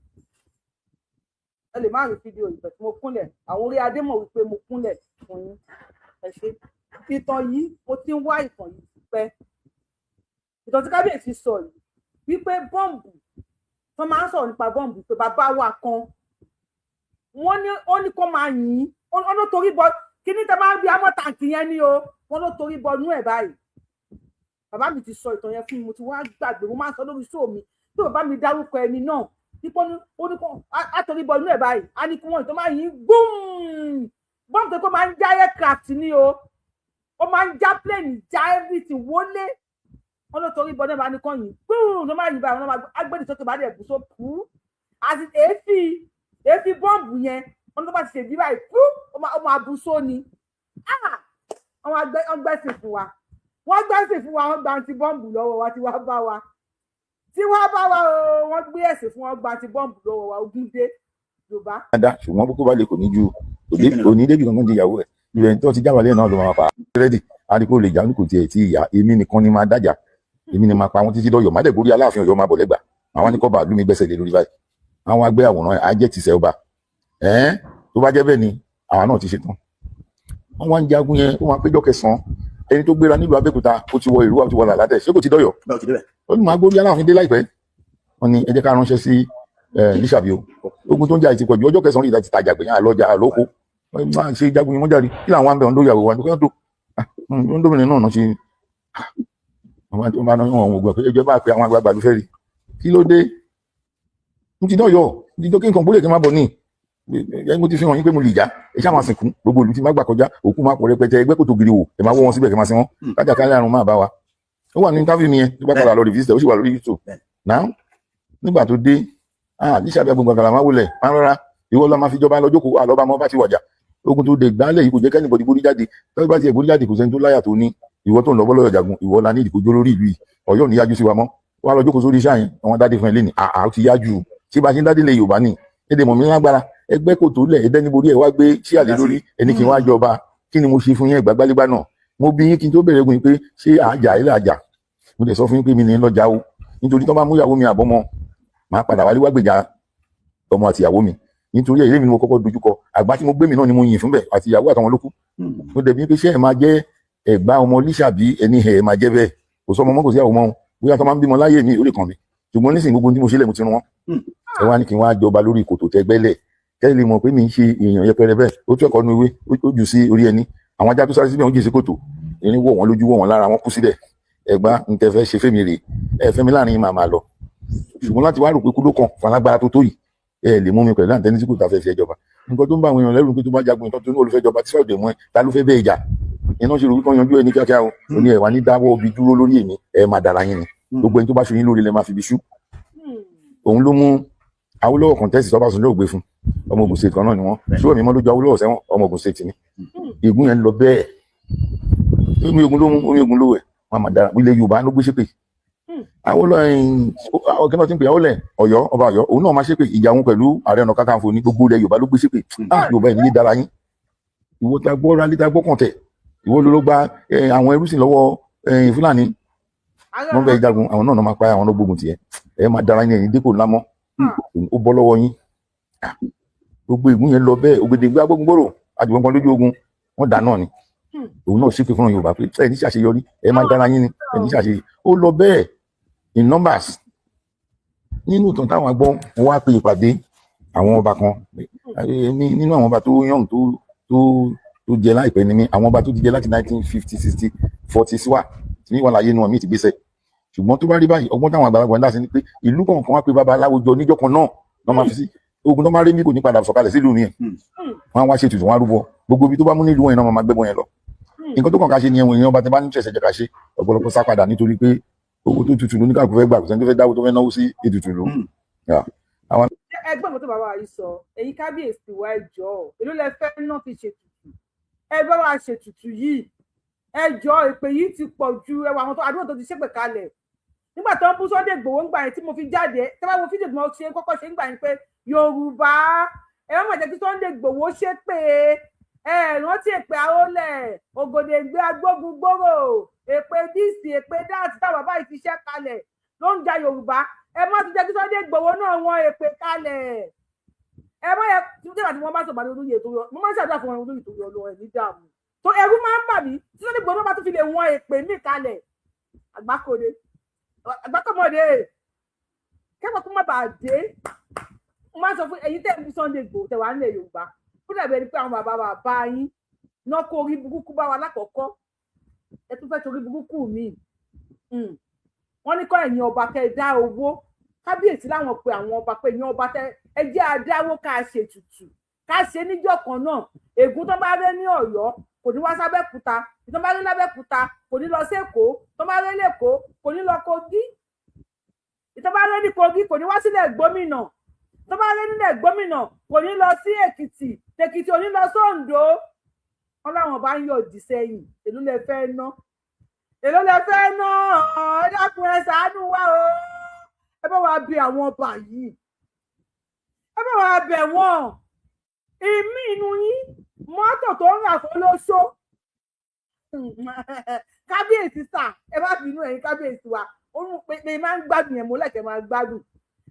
ẹ lè má rí fídíò ìbẹ̀ tí mo kúnlẹ̀ àwọn orí adé mọ̀ wípé mo kúnlẹ̀ fún yín ẹ ṣe ìtàn yìí mo ti ń wá ìtàn yìí pẹ́ ìtàn tí kábíyèsí sọ yìí wípé bọ́ǹbù wọ́n máa ń sọ̀rọ̀ nípa bọ́ǹbù pé bàbá wa kan wọ́n ní ó ní kó máa yìn ó ló torí bọ kí ní tẹ máa ń bí amọ́ tàǹkì yẹn ní o wọ́n ló torí bọ inú ẹ̀ báyìí bàbá mi ti sọ ìtàn yẹn fún mi mo ti wá gbàgbé mo máa ń sọ lórí show mi tí bàbá mi dárúkọ ẹni náà nípò ó ní kó àtòrí bọ inú ẹ̀ báyìí á ní kí wọ́n ìtàn máa yìn gbúm bọ́ǹbù tó kó máa ń já aircraft ní o ó máa ń já plane já everything wọlé wọ́n ló torí bọ́dẹ́ bá ní kàn yín púrù ló máa yìn báyìí wọ́n máa agbẹ́ni sókè bá dẹ̀ bù so pú àti èéfì bọ́ǹbù yẹn wọ́n tó bá ti ṣe bí báyìí pú ó máa bù so ni wọ́n gbẹ́sìn fún wa wọ́n gba ti bọ́ǹbù lọ́wọ́ wa tí wọ́n bá wa o wọ́n gbé ẹ̀sìn fún wọn gba ti bọ́ǹbù lọ́wọ́ wa ogun dé Yorùbá. ṣùgbọ́n bó bá lè kò ní ju òní débi kankan di ìyàwó ẹ̀ ìrẹ̀ tó ti jáwálé náà ló máa pa rẹ́dì àdìpọ̀ lè jà ní kò tiẹ̀ tí ìyá èmi nìkan ni máa dájà èmi ni máa pa wọn títí dọ́yọ̀ má dẹ̀ borí Aláàfin Ọ̀yọ́ máa bọ̀ lẹ́gbà àwọn ní kọ́ba àdúmí gbẹ́sẹ̀ lé lórí báyìí àwọn agbé àwòrán ajẹ́ tìṣẹ́ ọba tó bá jẹ́ bẹ́ẹ̀ ni àwa náà ti ṣe tán wọ́n wá ń jagun yẹn ó máa péjọ kẹsàn-án ẹni tó gbéra nílùú Abẹ́òkúta ó ti wọ ìlú àti wọ làlátẹ̀ ṣé kò ti dọ́yọ̀ ó ní máa gbórí Aláàfin dé láìpẹ́ wọ́n ní ẹ jẹ́ ká ránṣẹ́ sí Lísàbí o ogun tó ń jà ìtì pọ̀jù ọjọ́ kẹsàn-án rí ìdájí tajà gbẹ̀yìn àlọ́jà àlóko máa ṣe jagun yẹn wọ́n jáde kí làwọn àbẹ̀ ọ̀dọ́ ìyàwó wa nígbà tó ọ̀dọ́bìnrin náà ṣe wọ́n bá náà wọ́n gbọ́ pé ẹjọ́ bá pe àwọn àgbààgbà ló fẹ́ rí kí ló dé mo ti dọ́yọ̀ dídọ́ kí nǹkan bólè kí n má bọ̀ ní mo ti fi hàn yín pé mo lè jà ẹ ṣáà máa sìnkú gbogbo olú tí má gbà kọjá òkú máa pọ̀ rẹpẹtẹ ẹgbẹ́ kòtò gidi wò ẹ máa wọ́ wọn síbẹ̀ kí n máa sin wọn kájà kálẹ̀ àrùn máa bá wa ó wà ní interview mi yẹn tó bá padà lọ review ó sì wà lórí YouTube náà nígbà tó dé Lísàbí agbègbè àgàlà máa wọlé máa rárá ìwọ lọ máa fi jọba lọ́jọ́ kó àlọ́ba mọ́ bá ti wàjà ogun tó dé gbálẹ̀ yìí kò jẹ́ kẹ́ni bọ̀dì borí jáde tọ́jú bá ti ẹ̀gbórí jáde kò sẹ́ni tó láyà tó ní ìwọ tó ń lọ bọ́lọ́yọ̀ jagun ìwọ la ní ìdìkójó lórí ìlú yìí Ọ̀yọ́ ní yájú sí wa mọ́ wá lọ jókòó sórí iṣẹ́ àyìn àwọn dáde fún ẹ lẹ́nìí ó ti yájú tí bá ṣe ń dádé lẹ Yorùbá ní èdè mọ̀mí lágbára ẹgbẹ́ kò tó lẹ̀ ẹ̀dẹ́ níborí ẹ̀ wá gbé sí àlè lórí ẹni kí n wá jọba kí ni mo ṣe fún yín ìgbàgbálégbá náà mo bí yín kí n tó bẹ̀rẹ̀ gun pé ṣé àjà ilé àjà mo dẹ̀ sọ fún yín pé mi ní lọ́jà o nítorí tó bá mú ìyàwó mi àbọ́mọ máa padà wálé wá gbèjà ọmọ àti ìyàwó mi nítorí èyí mi ni mo kọ́kọ́ dojúkọ àgbà tí mo gbé mi náà ni mo yìn fún bẹ́ẹ̀ àti ìyàwó àtàwọn olókù mo dẹ̀ bí pé ṣé ẹ̀ máa jẹ́ ẹ̀gbá ọmọ Lísàbí ẹni ẹ̀ máa jẹ́ bẹ́ẹ̀ kò sọ ọmọ mọ́ kò sí àwọn ọmọ bóyá tó máa ń bímọ láyé mi ó lè kàn mí ṣùgbọ́n nísìnyí gbogbo tí mo ṣe lẹ̀ mo ti rún wọn ẹ wá ní kí n wá jọba lórí kòtò tẹ́gbẹ́lẹ̀ kẹ́lẹ́ lè mọ̀ pé mi ń ṣe èèyàn yẹpẹrẹ bẹ́ẹ̀ ó tún ẹ̀kọ́ nu ewé ó jù sí orí ẹni àwọn ajá tó sáré síbẹ̀ wọ́n jì sí kòtò ẹni wọ̀ wọ́n lójú wọ̀ wọ́n lára wọn kú síbẹ̀ ẹ̀gbá ń tẹ́ fẹ́ ṣe fẹ́mi rè ẹ fẹ́mi láàrin máa máa lọ ṣùgbọ́n láti wá rò pé kú ló kàn fún alágbára tó tó yìí ẹ lè mú mi pẹ̀lú àǹtẹ́ni tí kò ta fẹ́ fi ẹjọba nǹkan tó ń bá àwọn èèyàn lẹ́rù pé tó bá jagun ìtọ́jú ní olùfẹ́ jọba tí sọ̀dẹ̀ mọ́ ẹ ta ló fẹ́ bẹ́ẹ̀ jà iná ṣe rò wípé yanjú ẹ ní kíákíá o ò ní ẹ wà ní dáwọ́ obi dúró lórí èmi ẹ máa dára yín ni gbogbo ẹni tó bá ṣe yín lórí lẹ máa fi ibi ṣú òun ló mú Awólọ́wọ̀ kọ̀ǹtẹ́sì tó bá sùn lóògbé fún ọmọ Ògùn state kan náà ni wọ́n ṣé òní mọ́ lójú Awólọ́wọ̀ sẹ́wọ̀n ọmọ Ògùn state ni ègún yẹn lọ bẹ́ẹ̀ omi ogun ló mú omi ogun ló wẹ̀ wọn máa dára ilẹ̀ Yorùbá ló gbé ṣépè Awólọ́wọ̀ kí náà ti ń pè Awólẹ̀ Ọ̀yọ́ ọba Ọ̀yọ́ òun náà máa ṣépè ìjà òun pẹ̀lú Ààrẹ Ọ̀nà Kakanfò ní gbogbo ilẹ̀ Yorùbá ló gbé ṣépè Yorùbá ẹ̀ ní dára yín ìwọ ta gbọ́ rálé ta gbọ́ kọ̀ǹtẹ̀ ìwọ ló gba àwọn ẹrúsìn lọ́wọ́ Fúlàní wọ́n bẹ jagun àwọn náà máa pa àwọn náà gbógun tiẹ̀ ẹ máa dára yín ẹ̀yìn dípò lámọ́ ó bọ́ lọ́wọ́ yín gbogbo ìgún yẹn lọ bẹ́ẹ̀ Ògèdèngbé agbógungbòrò àjùmọ̀gbọ́n lójú ogun wọ́n dà náà ni òun náà ṣépè fún Yorùbá pé ẹ ní ṣàṣeyọrí ẹ máa dára yín ni ẹ ní ṣàṣeyọrí ó lọ bẹ́ẹ̀ in numbers nínú ìtàn táwọn agbọ́n wọn wá pe ìpàdé àwọn ọba kan nínú àwọn ọba tó yàn tó jẹ láìpẹ́ ni mí àwọn ọba tó ti jẹ láti 1950 60 40 sí wà tí wọ́n láyé náà mí ti gbéṣẹ́ ṣùgbọ́n tó bá rí báyìí ọgbọ́n táwọn àgbàlagbà ń dá sí ni pé ìlú kọ̀ọ̀kan wá pé babaláwo jọ níjọ́ kan náà wọ́n máa fi sí ogun tó máa rí mí kò ní padà sọ̀kalẹ̀ sílùú mi wọ́n wá ṣe ètùtù wọn arúgbó gbogbo ibi tó bá mú nílùú wọn náà máa gbẹ́bọ̀ yẹn lọ nǹkan tó kàn ká ṣe ni ẹ̀wọ̀n èèyàn ọba tí bá ní ṣẹ̀ṣẹ̀ jẹ́ ká ṣe ọ̀pọ̀lọpọ̀ sá padà nítorí pé owó tó tutù ló ní káàkó fẹ́ gbà kò sẹ́ni tó fẹ́ dáwó tó fẹ́ náwó sí ètùtù ló. ẹgbẹ́ mi tó bàbá yìí sọ èyí kábíyèsí wa ẹjọ́ èló lẹ fẹ́ náà fi ṣètùtù ẹ bá wa ṣètùtù yìí ẹjọ́ ìpè yìí ti pọ̀ ju ẹwà àwọn àdúgbò tó ti ṣépè kalẹ̀ nígbà tó ń bú Sunday Igboho ń gbà yẹn tí mo fi jáde tẹ́ bá wo fídíò tí mo ṣe kọ́kọ́ ṣe ń gbà yẹn pé Yorùbá ẹ má má jẹ́ kí Sunday Igboho ṣépè ẹ rántí èpè Awólẹ̀ Ògèdèngbé agbógungbòrò èpè díìsì èpè dáàtì táwọn bàbá yìí ti ṣẹ́ kalẹ̀ ló ń ja Yorùbá ẹ má ti jẹ́ kí Sunday Igboho náà wọ́n èpè kalẹ̀ ẹ má yẹ tí wọ́n bá sọ̀bà ní olóyè tó yọ mo máa ń ṣàdúrà fún olóyè tó yọ lọ ẹ̀ ní dààmú tó ẹrú máa ń bà mí tí Sunday Igboho bá tún fi lè wọ́n èpè mí kalẹ̀ àgbákòmọdé kẹ́kọ̀ọ́ kó má bàa dé mo máa ń sọ fún ẹ̀yin tẹ́ ń bí Sunday Igboho tẹ̀ wá nílẹ̀ Yorùbá ó dàbí ẹni pé àwọn bàbá yín náà kó orí burúkú bá wa lákọ̀ọ́kọ́ ẹ tún fẹ́ torí burúkú mi wọ́n ní kọ́ ẹ̀yin ọba kẹ́ ẹ dá owó kábíyèsí láwọn pe àwọn ọba pé ẹ̀yin ọba tẹ́ ẹ jẹ́ adáwó ká ṣe tutù ká ṣe níjọ́ kan náà ègún tó bá rẹ́ ní Ọ̀yọ́ kò ní wá sábẹ́kúta tó bá rí lábẹ́kúta kò ní lọ sí Èkó, tó bá rí lẹ́kọ̀ọ́ kò ní lọ Kogi, tó bá rí ní Kogi kò ní wá sílẹ̀ gómìnà, tó bá rí nílẹ̀ gómìnà kò ní lọ sí Èkìtì, Èkìtì ò ní lọ sí Oǹdó. Wọn láwọn bá ń yọ òdì sẹ́yìn, èló lẹ fẹ́ ná, èló lẹ fẹ́ ná, ẹ dákun ẹ ṣàánú wa o, ẹ bá wa bẹ̀ àwọn ọba yìí, ẹ bá wa bẹ̀ wọ́n. Ìmí inú yín mọ́tò tó ń rà fọlọ́ṣọ́ kábíyèsí sà, ẹ má bínú ẹ̀yin kábíyèsí wa, orun pé máa ń gbádùn yẹn, mo lẹ́kẹ̀ẹ́ máa gbádùn,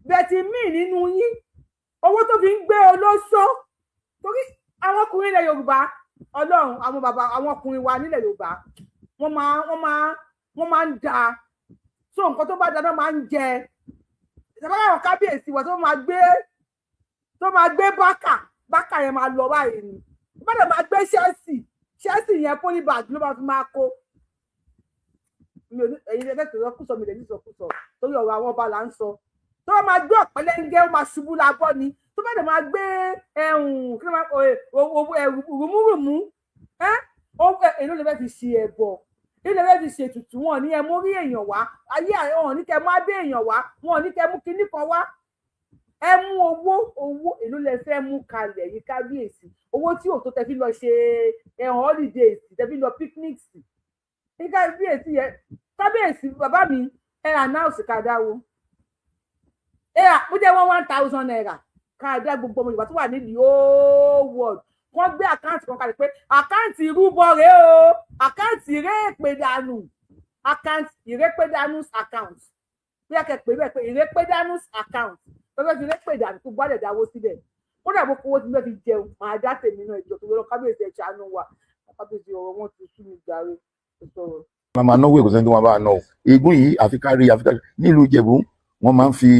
bẹ̀tì mí nínú yín owó tó fi ń gbé olóṣó, torí àwọn ọkùnrin ilẹ̀ Yorùbá, Ọlọ́run, àwọn bàbá, àwọn ọkùnrin wa nílẹ̀ Yorùbá wọ́n máa ń da, so nǹkan tó bá dáná máa ń jẹ. Ìjọba àwọn kábíyèsí wa tó máa gbé bákà yẹn máa lọ báyìí ni, bá dẹ̀ máa gbé Chelsea yẹn polybag ló máa fi máa kó. Ẹ̀yin ẹgbẹ́ tó sọkúsọ mi lè ní sọkúsọ torí ọ̀rọ̀ àwọn ọba là ń sọ. Tó bá máa gbé ọ̀pẹ̀lẹ́ngẹ́ ó máa ṣubú lábọ́ ni, tó bá dẹ̀ máa gbé rùmúrùmú èló lè fẹ́ fi ṣe ẹbọ, èló lè fẹ́ fi ṣe ètùtù, wọn ní ẹ mú rí èèyàn wá, ayé wọn ní kẹ mú abẹ́ èèyàn wá, wọn ní kẹ mú kinní kan wá, ẹ mú owó èló lè fẹ́ mú kalẹ̀ yìí kábíyèsí, owó tí ò tó tẹ fi lọ ṣe holidays, tẹ fi lọ picnics ní kábíyèsí yẹn. Kábíyèsí bàbá mi ẹ announce ká dáwó, ó jẹ́ 1,000 naira ká dá gbogbo ọmọ Yorùbá tó wà nídìí whole world, wọ́n gbé àkáǹtì kan kalẹ̀ pé àkáǹtì ìrúbọ rèé o, àkáǹtì ìrépèdánù, àkáǹtì ìrépèdánù account, bí a kẹ pé bẹ́ẹ̀ pé ìrépèdánù account, lọ́wọ́ fi ìrépèdánù tó gbọ́dọ̀ dáwó síbẹ̀, ó dàbò kówó tí wọ́n fi jẹun, màá dá tèmi náà ìjọ tó lọ kábíyèsí ẹ̀ ṣàánú wa, kábíyèsí ọ̀rọ̀ wọn ti sú mi jàre sọ̀rọ̀. Màmá náwó èkó sẹ́ni tó máa bá a ná o, eégún yìí àfikárí nílùú Ìjẹ̀bú wọ́n máa ń fi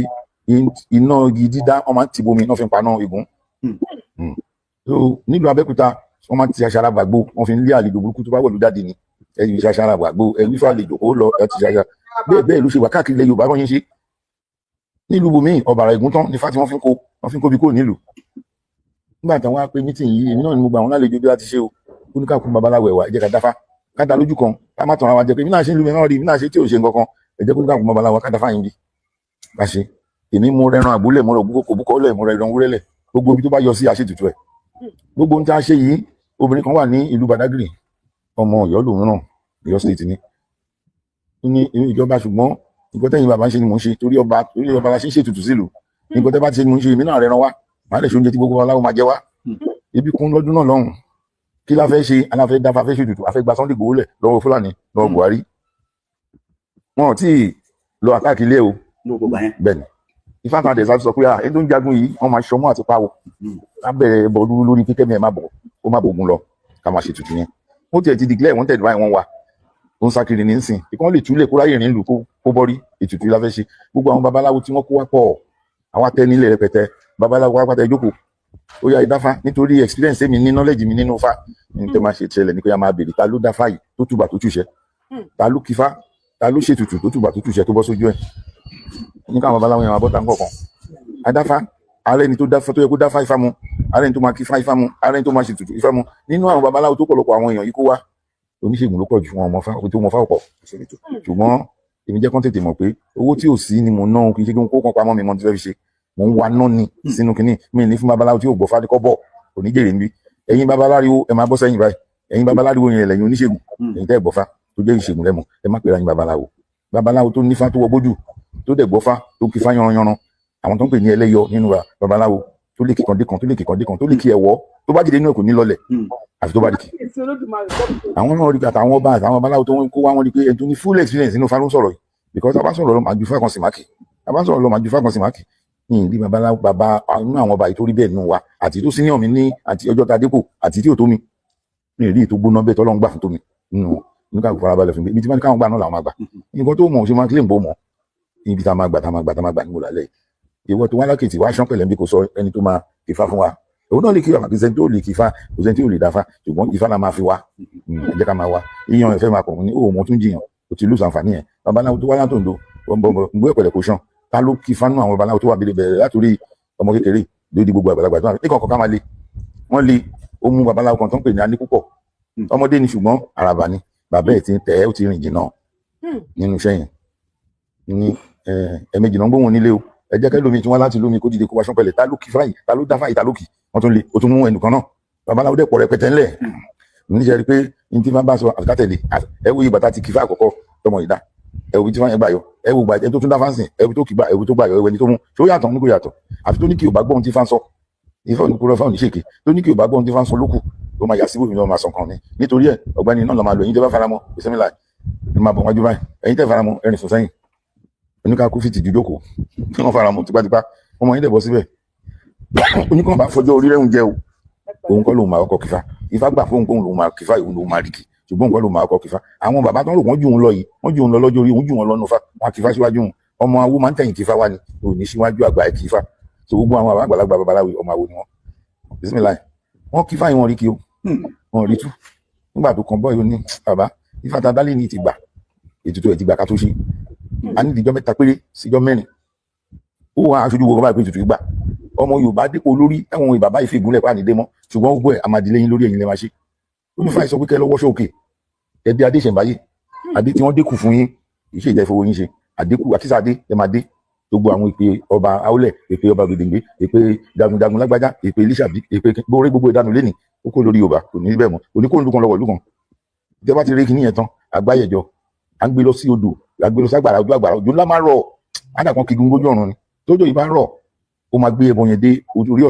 iná igi dídá wọ́n máa ń tìbomi iná fi ń paná eégún. So nílùú Abẹ́òkúta wọ́n máa ń ti aṣara gbàgbó, wọ́n fi ń lé àlejò burúkú tó bá wọ̀lú jáde ni, ẹ̀yìn iṣẹ́ aṣara gbàgbó, ẹ̀yìn fún àlejò ó lọ ẹ̀ ti ṣe aṣara bẹ́ẹ̀ ló ṣe wà káàkiri ilẹ̀ Yorùbá rán yín ṣe. Nílùú bòmíì ọ̀bàrà ègún tán ní fáti wọ́n fi ń kó bí kò nílùú. Nígbà táwọn á pé mítìn yìí èmi náà ni mo gba àwọn lálejò bí láti ṣe o, ó ní káàkiri babaláwo ẹ̀wà ẹ̀jẹ̀ ká dáfá ká dá lójú kan ká má tàn ara wa jẹ pé mí náà ṣe ń lu mi náà rí, mí náà ṣe tí ò ṣe nǹkan kan, ẹ̀jẹ̀ kó ní káàkiri babaláwo ká dáfá yín bí bá ṣe. Èmi mo rẹran àgbólẹ̀ mo rẹ òbúkọ lẹ̀ mo rẹ ẹran wúrẹ́lẹ̀, gbogbo ibi tó bá yọ sí àṣetutù ẹ̀. Gbogbo ohun tí a ṣe yìí, obìnrin kan wà ní ìlú Badagry, ọmọ Ọ̀yọ́ lòun náà, Ọ̀yọ́ state ní ìjọba, ṣùgbọ́n nǹkan tẹ́yìn bàbá ń ṣe ni mò ń ṣe, torí ọba la ṣe ń ṣètùtù sílùú, nǹkan tẹ́ bá ti ṣe ni mò ń ṣe, èmi náà rẹran wá, màá lè ṣe oúnjẹ tí gbogbo aláwọ̀ máa jẹ wá. Ebi kún lọ́dún náà lọ́hùn, kí la fẹ́ ṣe, aláfẹ́ dáfá fẹ́ ṣètùtù, àfẹ́ gba Sunday Igboho lẹ̀ lọ́wọ́ Fúlàní lọ́wọ́ Buhari, wọn ò tí ì lọ àkáàkiri o, bẹ́ẹ̀ ni Ifá kan àdẹ̀sá sọ pé ẹni tó ń jagun yìí wọ́n máa ṣọmọ́ àti pawọ́, lábẹ́rẹ́ bọ̀ lórí kíkẹ́mi ẹ̀ má bọ̀, ó má bògùn lọ ká máa ṣètùtù yẹn. Ó tiẹ̀ ti declare wọ́n tẹ̀lé báyìí wọ́n wà, ó ń sákiri ní sìn, ìkan lè túlẹ̀ kó ráyè rìn lù kó bọ́rí, ètùtù la fẹ́ ṣe. Gbogbo àwọn babaláwo tí wọ́n kó wá pọ̀, àwọn atẹ́nilẹ̀ rẹpẹtẹ, babaláwo wá pátá ìjókòó, ó yá ìdáfá nítorí experience mi ní knowledge mi nínú Ifá, ní tẹ́ máa ṣe ṣẹlẹ̀ ní pé a máa béèrè ta ló dáfá yìí tó túbà tó túṣẹ́, ta ló kífá, ta ló ṣètùtù tó túbà tó túṣẹ́ tó bọ́ sójú ẹ̀. Ní káwọn babaláwo yẹn máa bọ́ táǹkọ̀ kan, adáfá, ààrẹ ni tó dáfá tó yẹ kó dáfá Ifá mu, ààrẹ ni tó máa kífá Ifá mu, ààrẹ ni tó máa ṣètùtù Ifá mu. Nínú àwọn babaláwo tó pọ̀lọpọ̀ àwọn èèyàn yìí kó wá, oníṣègùn ló pọ̀ jù, wọn tó mọ Fá ọ̀pọ̀, ṣùgbọ́n èmi jẹ́ kán tètè mọ̀ pé owó tí ò sí ni mo ná, kì í ṣe kí n kó kan pamọ́ mi mọ́ tí fẹ́ fi ṣe, mò ń wa ná ni sínú kinní, mi ní fún babaláwo tí ò gbọ́ fádé kọ́ bọ̀, kò ní jèrè níbí. Ẹ̀yin babaláwo ẹ máa bọ́ sẹ́yìn báyìí, ẹ̀yin babaláwo yẹn lẹ́yìn oníṣègùn, ẹ̀yin tẹ́ gbọ́fá tó jẹ́ ìṣègùn lẹ́mọ̀, ẹ má pera yín babaláwo tó nífá tó wọ bójú tó dẹ̀ gbọ́fá tó kí fá yanranyanran, àwọn tó ń pè ní ẹlẹ́yọ nínú babaláwo tó lè kíkan dé kan tó lè kíkan dé kan tó lè kí ẹ̀wọ́ tó bá dìde inú ẹ̀ kò ní lọlẹ̀ àfi tó bá dìkì. Àwọn náà rí àtàwọn ọba àtàwọn babaláwo tó ń kó wá wọn rí pé ẹni tó ní full experience nínú Ifá ló ń sọ̀rọ̀ yìí, because abá sọ̀rọ̀ lọ màá ju Ifá kan sí máàkì, abá sọ̀rọ̀ lọ màá ju Ifá kan sí máàkì. Ní ìdí babaláwo bàbá inú àwọn ọba yìí tó rí bẹ́ẹ̀ nù wa, àti tó senior mi ní àti ọjọ́ ta dépò àti tí ò tó mi, ní ìrí tó gbóná bẹ́ẹ̀ tọ́lọ́ ń gbà fún tó mi nínú káàkiri farabalẹ̀ fún mi, ibi tí wọ́n ní káwọn gbà náà làwọn máa gbà, nǹkan tó mọ̀ ṣe máa claim bó mọ̀, ibi tá a máa gbà níbo lálẹ́ ìwọ tó wá lákètì wá ṣán pẹ̀lẹ́ bí kò sọ ẹni tó máa kífá fún wa, òun náà lè kí wa kì í sẹ́ni tó lè kífá kò sẹ́ni tó lè dáfá, ṣùgbọ́n Ifá la máa fi wá, ẹ jẹ́ ká máa wá, iyan ẹ̀fẹ́ máa pọ̀ ní òun tún jiyàn ó ti lùsàn àǹfààní ẹ̀. Babaláwo tó wá látòǹdó gbọ́ ẹ̀pẹ̀lẹ̀ kò ṣàn, ta ló kífá nù àwọn babaláwo tó wà bẹ̀rẹ̀ látòrí ọmọ kékeré lórí gbogbo àgbàlagbà tó wà ní kọ̀ọ̀kan ká máa le, wọ́n le ó mú babaláwo kan tó ń pè ní Anípúpọ̀, ọmọdé ni ṣùgbọ́n àràbà ni, bàbá ẹ̀ ti ń tẹ̀ ẹ́ ó ti rìn jìnnà nínú iṣẹ́ yẹn ní ẹ̀ẹ̀mejì náà gbóhùn nílé o ẹ jẹ́ kẹ́lómi tí wọ́n láti lómi kó dìde kó wáṣọ pẹ̀lẹ́ ta ló kí fáyì ta ló dá fáyì ta ló kì wọ́n tún lé o tún mú ẹnìkan náà babaláwo dẹ̀ pọ̀ rẹpẹtẹ ńlẹ̀ níṣẹ́ rí pé ní tí wọ́n bá sọ àkátẹ̀lé ẹ wo ìgbà tá ti kí fá àkọ́kọ́ tọmọ ìdá ẹ wo tí wọ́n yẹn gbà yọ ẹ wo gbà tó tún dá fáǹsìn ẹ wo tó kì gbà ẹ wo tó gbà yọ ẹ wo ẹni tó mú ṣé ó yàtọ̀ ní kò yàtọ̀ àfi tó ní kí o bá gbọ́ ohun tí fáǹsọ ìfẹ́ òníkúrọ̀ fáwọn oníṣèké tó ní kí o bá gbọ́ ohun tí fáǹsọ lókù ó máa yà síbò mi lọ́wọ́ máa sọ kan ní nítorí ẹ ọ̀gbẹ́ni náà lọ́ máa lò yín tẹ́ bá faramọ́ bisimilá ẹ máa bọ̀ wájú báyìí ẹ̀yin tẹ́ faramọ́ ẹ̀rìn sọ sẹ́yìn oníkàkú fìtì dídókòó tí wọ́n faramọ́ tipátipá ọmọ yín dẹ̀ bọ́ síbẹ̀ oníkan bá fọjọ́ orí rẹ̀ ń jẹ́ o òun kọ́ lòun máa kọ́ kífá ifá gbà fóun kóun lòun máa kífá ìhun lòun máa rìkì ṣùgbọ́n òun kọ́ lòun máa kọ́ kífá àwọn bàbá tó ń rò wọ́n jù wọn lọ yìí wọ́n jù wọn lọ lọ́jọ́ orí òun jù wọn lọ́nu fa wọn kífá síwájú wọn ọmọ awo máa ń tẹ̀yìn kífá wá ni òní síwájú àgbà ẹ̀ kífá tó gbogbo àwọn àgbàlagbà babaláwo ọmọ awo ni wọn bisimilayi wọn kífá yìí wọn rí kí o wọn rí tú nígbà tó kàn bọ́ yìí ní bàbá ifá ta dálé ní ti gbà ètùtù ẹ̀ ti gbà ká tó ṣe a ní ìdíjọ́ mẹ́ta péré síjọ́ mẹ́rin ó wà aṣojú gbogbo báyìí pé ètùtù gbà ọmọ Yorùbá dípò lórí ẹ̀wọ̀n ìbàbá ìfẹ́ ìgúnlẹ̀ pa ànídé mọ́ ṣùgbọ́n gbogbo ẹ̀ àmàdílé yín lórí ẹ̀yin lè máa ṣe ó ní fáì sọ pé kẹ́ lọ́wọ́ ṣókè ẹbí adé ṣẹ̀ǹbáyé adé tí wọ́n dínkù fún yín ìṣe ìjẹ́ ìfowó yín ṣe àdínkù àkísàdé ẹ máa dé gbogbo àwọn ìpè ọba Aólẹ̀ ìpè ọba Gbèdéǹgbé ìpè jagunjagun lágbájá ìpè Lísàbí ìpè gbogbo ìdánù lẹ́nì ó kó lórí Yorùbá kò ní bẹ́ẹ̀ mọ́ oníkóhùn lùkàn lọ́wọ́ lùkàn ìjọba ti rí kíní yẹn tán àgbáyẹjọ à ń gbé lọ sí odò à ń gbé lọ ságbàrá ojú ńlá máa rọ̀ ádàkan kígun gbójú ọ̀run ni tójò yìí bá rọ̀ ó máa gbé ẹbọ yẹn dé orí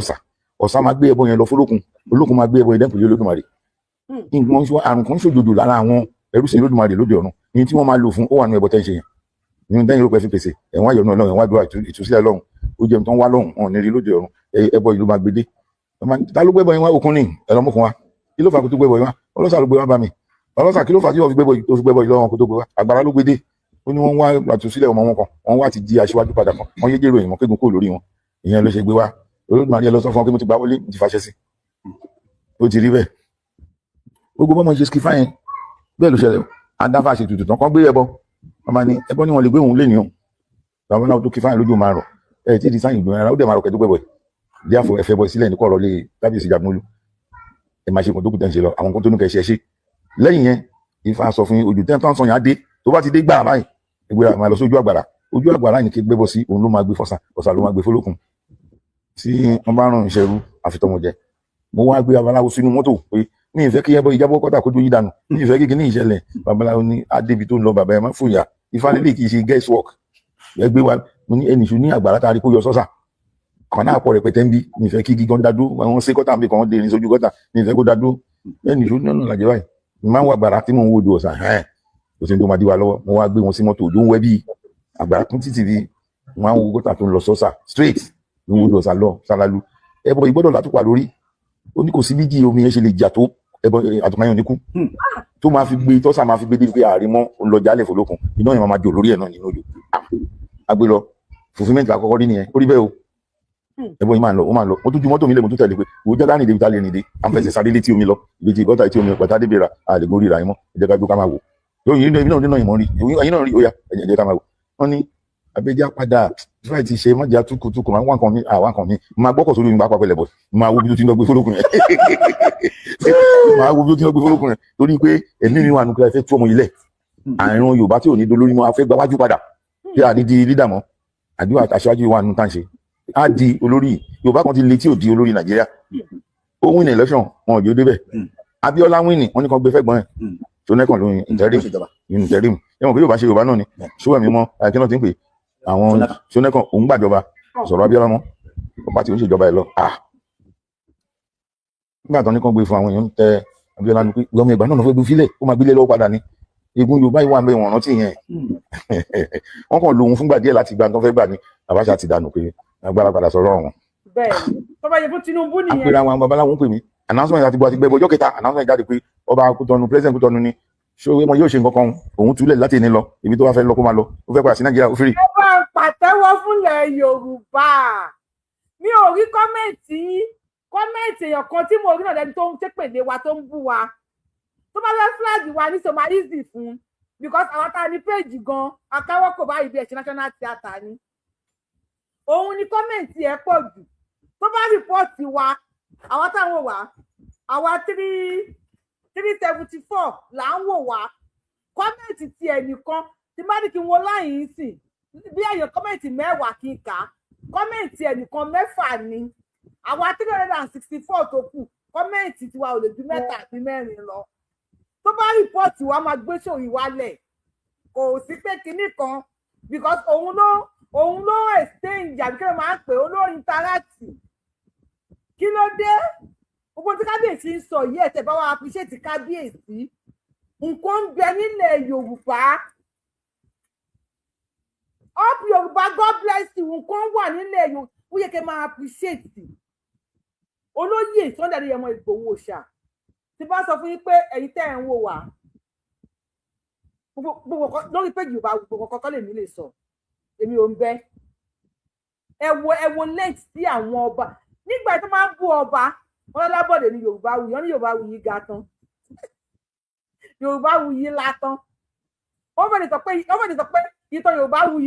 ọ̀sà máa gbé ẹbọ yẹn lọ fọlọ́kun olókun máa gbé ẹbọ yẹn dẹ́kun yóò Olódùmarè nǹkan àrùn kan ṣòjòjò lára àwọn ẹrú sí Olódùmarè lóde ọ̀run ní tí wọ́n máa lò fún ó wà nínú ẹbọ tẹ́ ń ṣe yẹn nínú tẹ́yìn rúpẹ́ fi pèsè ẹ̀wọ̀n ayọ̀ náà lọ́wọ́ ẹ̀wọ̀n àdúrà ìtúsílẹ̀ lọ́hùn ó jẹun tó ń wá lọ́hùn wọn ò ní rí lóde ọ̀run ẹbọ yìí ló máa gbé dé ta ló gbẹ́bọ yẹn wá òkun ní ẹlọ́mọkùn wa kí ló fà kó tó gbẹ́bọ yẹn wá ọlọ́sà ló gbé wá bá mi ọlọ́sà kí ló fà tí wọ́n fi gbẹ́bọ yìí lọ́wọ́ kó tó gbé wá àgbàrá ló gbé dé ó ní wọ́n wá àtúnṣílẹ̀ ọmọ wọn kan wọ́n wá ti di aṣíwájú padà kan wọ́n yé jèrò ìmọ̀ kégun kó lórí wọn ìyẹn ló ṣe gbé wá Olódùmarè lọ sọ fún ọ pé mo ti gbà wọlé mo ti fàṣẹ sí ó ti rí bẹ́ẹ̀ gbogbo bọ́mọ ṣe skifa yẹn bẹ́ẹ̀ ló ṣẹlẹ̀ adáfà ṣe tutù tán kán gbé ẹbọ ọmọ ní ẹbọ ni wọn lè gbé òun lé nìyàn bàbá náà tó kífà yẹn lójú máa rọ ẹ tí ì di sáyìn ìgbìmọ̀ ara ó dẹ̀ máa rọ kẹ́tọ́ gbẹ̀bọ̀ díẹ̀ àfọ ẹ̀fẹ̀ bọ̀ sílẹ̀ ní kọ̀ọ̀rọ̀ lé Kábíyèsí Jagunmólú ẹ máa ṣe nǹkan tó kù tẹ́ ń ṣe lọ àwọn nǹkan tó ní kẹ́ ṣe ṣe lẹ́yìn yẹn Ifá sọ fún ojú tẹ́ ń tán sọ yẹn á dé tó bá ti dé gbà báyìí ẹgbẹ́ máa lọ sí ojú àgbàrá yìí kí gbẹ́bọ̀ sí òun ló máa gbé ọ̀sà ló máa gbé fọlọ́kùn tí wọ́n bá rán ìṣẹ́rú àfitọ́mọjẹ mo wá gbé babaláwo sínú mọ́tò pé mi ìfẹ́ kí ẹbọ ìjábọ̀ kọ́tà kójú yí dànù mi ìfẹ́ kí kíní ìṣẹ̀lẹ̀ babaláwo ní adébi tó ń lọ bàbá ẹ má fòyà Ifá lílé kì í ṣe guess work ẹgbẹ́ wa mo ní ẹnìṣu ní àgbàrá tá a rí kó yọ sọ́sà kan náà pọ̀ rẹpẹtẹ ń bí mi ìfẹ́ kí gígan dádó àwọn ṣe kọ́tà mi kàn dé ní sójú kọ́tà mi ìfẹ́ kó dádó ẹnìṣu nínú làjẹ́ báyìí mi máa ń wà àgbàrá tí mò ń wo odò ọ̀sà kò sí ní tó máa dí wa lọ́wọ́ mo wá gbé wọn sí mọ́tò òjò ń wẹ́ bí àgbàrá kún títì bí wọn á wo kọ́tà tó ń lọ sọ́sà straight ní wo odò ọ̀sà lọ sálálú ẹbọ ìgbọ́dọ̀ látùpà lórí ó ní kò sí bí jí omi yẹn ṣe lè jà tó ẹbọ àtùmáyàn ní kú tó máa fi gbé tọ́sà máa fi gbé dé pé ààrí mọ́ ńlọjálẹ̀ fọlọ́kùn iná yẹn máa jò lórí ẹ̀ náà nínú odò agbé lọ fulfilment àkọ́kọ́ rí nìyẹn ó rí bẹ́ẹ̀ o ẹbọ yìí máa ń lọ ó máa ń lọ mo tún ju mọ́tò mi lẹ̀ mo tún tẹ̀lé pé wò ó jẹ́ láàrin ìdèbí tá lè rìn dé à ń fẹsẹ̀ sáré létí omi lọ ibi tí gọ́tà etí omi pẹ̀tà débèrà àlè mórí ra yín mọ́ ẹ̀jẹ̀ ká gbó ká máa wò yóò yín náà nínú ìmọ̀ rí ẹ̀yin náà rí ó yá ẹ̀jẹ̀ ká máa wò wọ́n ní abẹ́jà padà fúláì ti ṣe mọ́jà túkùtùkù máa ń wá nǹkan mi àwa nǹkan mi máa gbọ́kọ̀ sórí mi bá pàpẹ́lẹ̀ bọ̀ máa wo bí tó ti ń lọ gbé fólókùn yẹn máa wo bí tó ti ń lọ gbé fólókùn yẹn torí pé ẹ̀mí mi wà nù kí ẹ fẹ́ tú ọmọ ilẹ̀ àìrùn Yorùbá tí ò ní dolórí mọ́ a fẹ́ gba wájú padà kí a ní di lídà mọ́ àdúrà aṣáájú wa nù tá à ń ṣe á di olórí Yorùbá kan ti le tí ò di olórí Nàìjíríà ó win election wọn ò jẹ́ débẹ̀ Abíọ́lá win wọ́n ní kan gbé fẹ́gbọ́n ẹ̀ Ṣónẹ́kàn ló interim ẹ̀wọ̀n pé Yorùbá ṣe Yorùbá náà ni Ṣówẹ̀mí mọ́ àìkínà ti ń pè àwọn Ṣónẹ́kàn òun gbàjọba sọ̀rọ̀ Abíọ́lá mọ́ ọba tí ó ń ṣèjọba ẹ̀ lọ nígbà tó ní kan gbé fún àwọn èèyàn tẹ Abíọ́lá ní pé ọmọ ìgbà náà fẹ́ gbé fílẹ̀ ó máa gbélé lọ́wọ́ padà ní egun Yorùbá yìí wà ń bẹ wọn rántí yẹn wọn kàn lòun fúngbà díẹ̀ láti gba tó fẹ́ gbà ní Abacha ti dànù pé agbára padà sọ̀rọ̀ wọn. bẹ́ẹ̀ni tó bá yẹ fún Tinubu nìyẹn. àpèrè àwọn babaláwo ń pè mí announcement àti bó àti gbẹbọ ọjọ́ kẹta announcement jáde pé ọba Kútọ̀nù president Kútọ̀nù ni ṣé wọn yóò ṣe nǹkan kan òun túlẹ̀ láti ní lọ ibi tó wá fẹ́ lọ kó máa lọ ó fẹ́ padà sí Nàìjíríà ó fẹ́rẹ̀. ẹ bá ń pàtẹ́wọ́ fúnlẹ̀ Yorùbá mi ò rí kọ́mẹ̀ntì èèyàn kan tí mo rí náà lẹ́ni tó ń tépèlé wa tó ń bú wa tó bá fẹ́ flag wa ní somalizi fún because àwọn tá a ní péjì gan akáwọ́ kò bá ibi ẹ̀ṣẹ̀ national theatre ni òun ni kọ́mẹ̀ntì ẹ̀ pọ̀ jù tó bá rìpọ́ọ̀tì wa àwọn táwọn wà àwa 374 là ń wò wá kọ́mẹ̀ntì ti ẹnìkan tí má ní kí n wo láyìn sí bí èèyàn kọ́mẹ̀ntì 10 kí n kà á kọ́mẹ̀ntì ẹnìkan 6 ni àwa 364 tó kù kọ́mẹ̀ntì tiwa ò lè ju 3 àbí 4 lọ tó bá rìpọ́ọ̀tì wa máa gbé sórí wálẹ̀ kò sí pé kinní kan because òun ló exchange àbí kí ló máa ń pè ó ló interact kí ló dé gbogbo tí kábíyèsí ń sọ yìí ẹ̀tẹ̀ bá wa appreciate kábíyèsí nǹkan ń bẹ nílẹ̀ Yorùbá up Yorùbá God bless you nǹkan wà nílẹ̀ Yorùbá ó yẹ kẹ́ máa appreciate olóyè Sunday Adéyẹmọ Ìgbòho Òòṣà tí bá sọ fún yín pé ẹ̀yin tẹ́ ẹ̀ ń wò wá gbogbo lórí péjì Yorùbá gbogbo kọ́kọ́ lèmi lè sọ èmi ò ń bẹ ẹ wo late sí àwọn ọba nígbà tó máa ń bú ọba wọn lábọ̀dé ní Yorùbá Wuyì wọn ní Yorùbá Wuyì ga tán Yorùbá Wuyì la tán wọn fẹ́ẹ́ sọ pé ìtàn Yorùbá Wuyì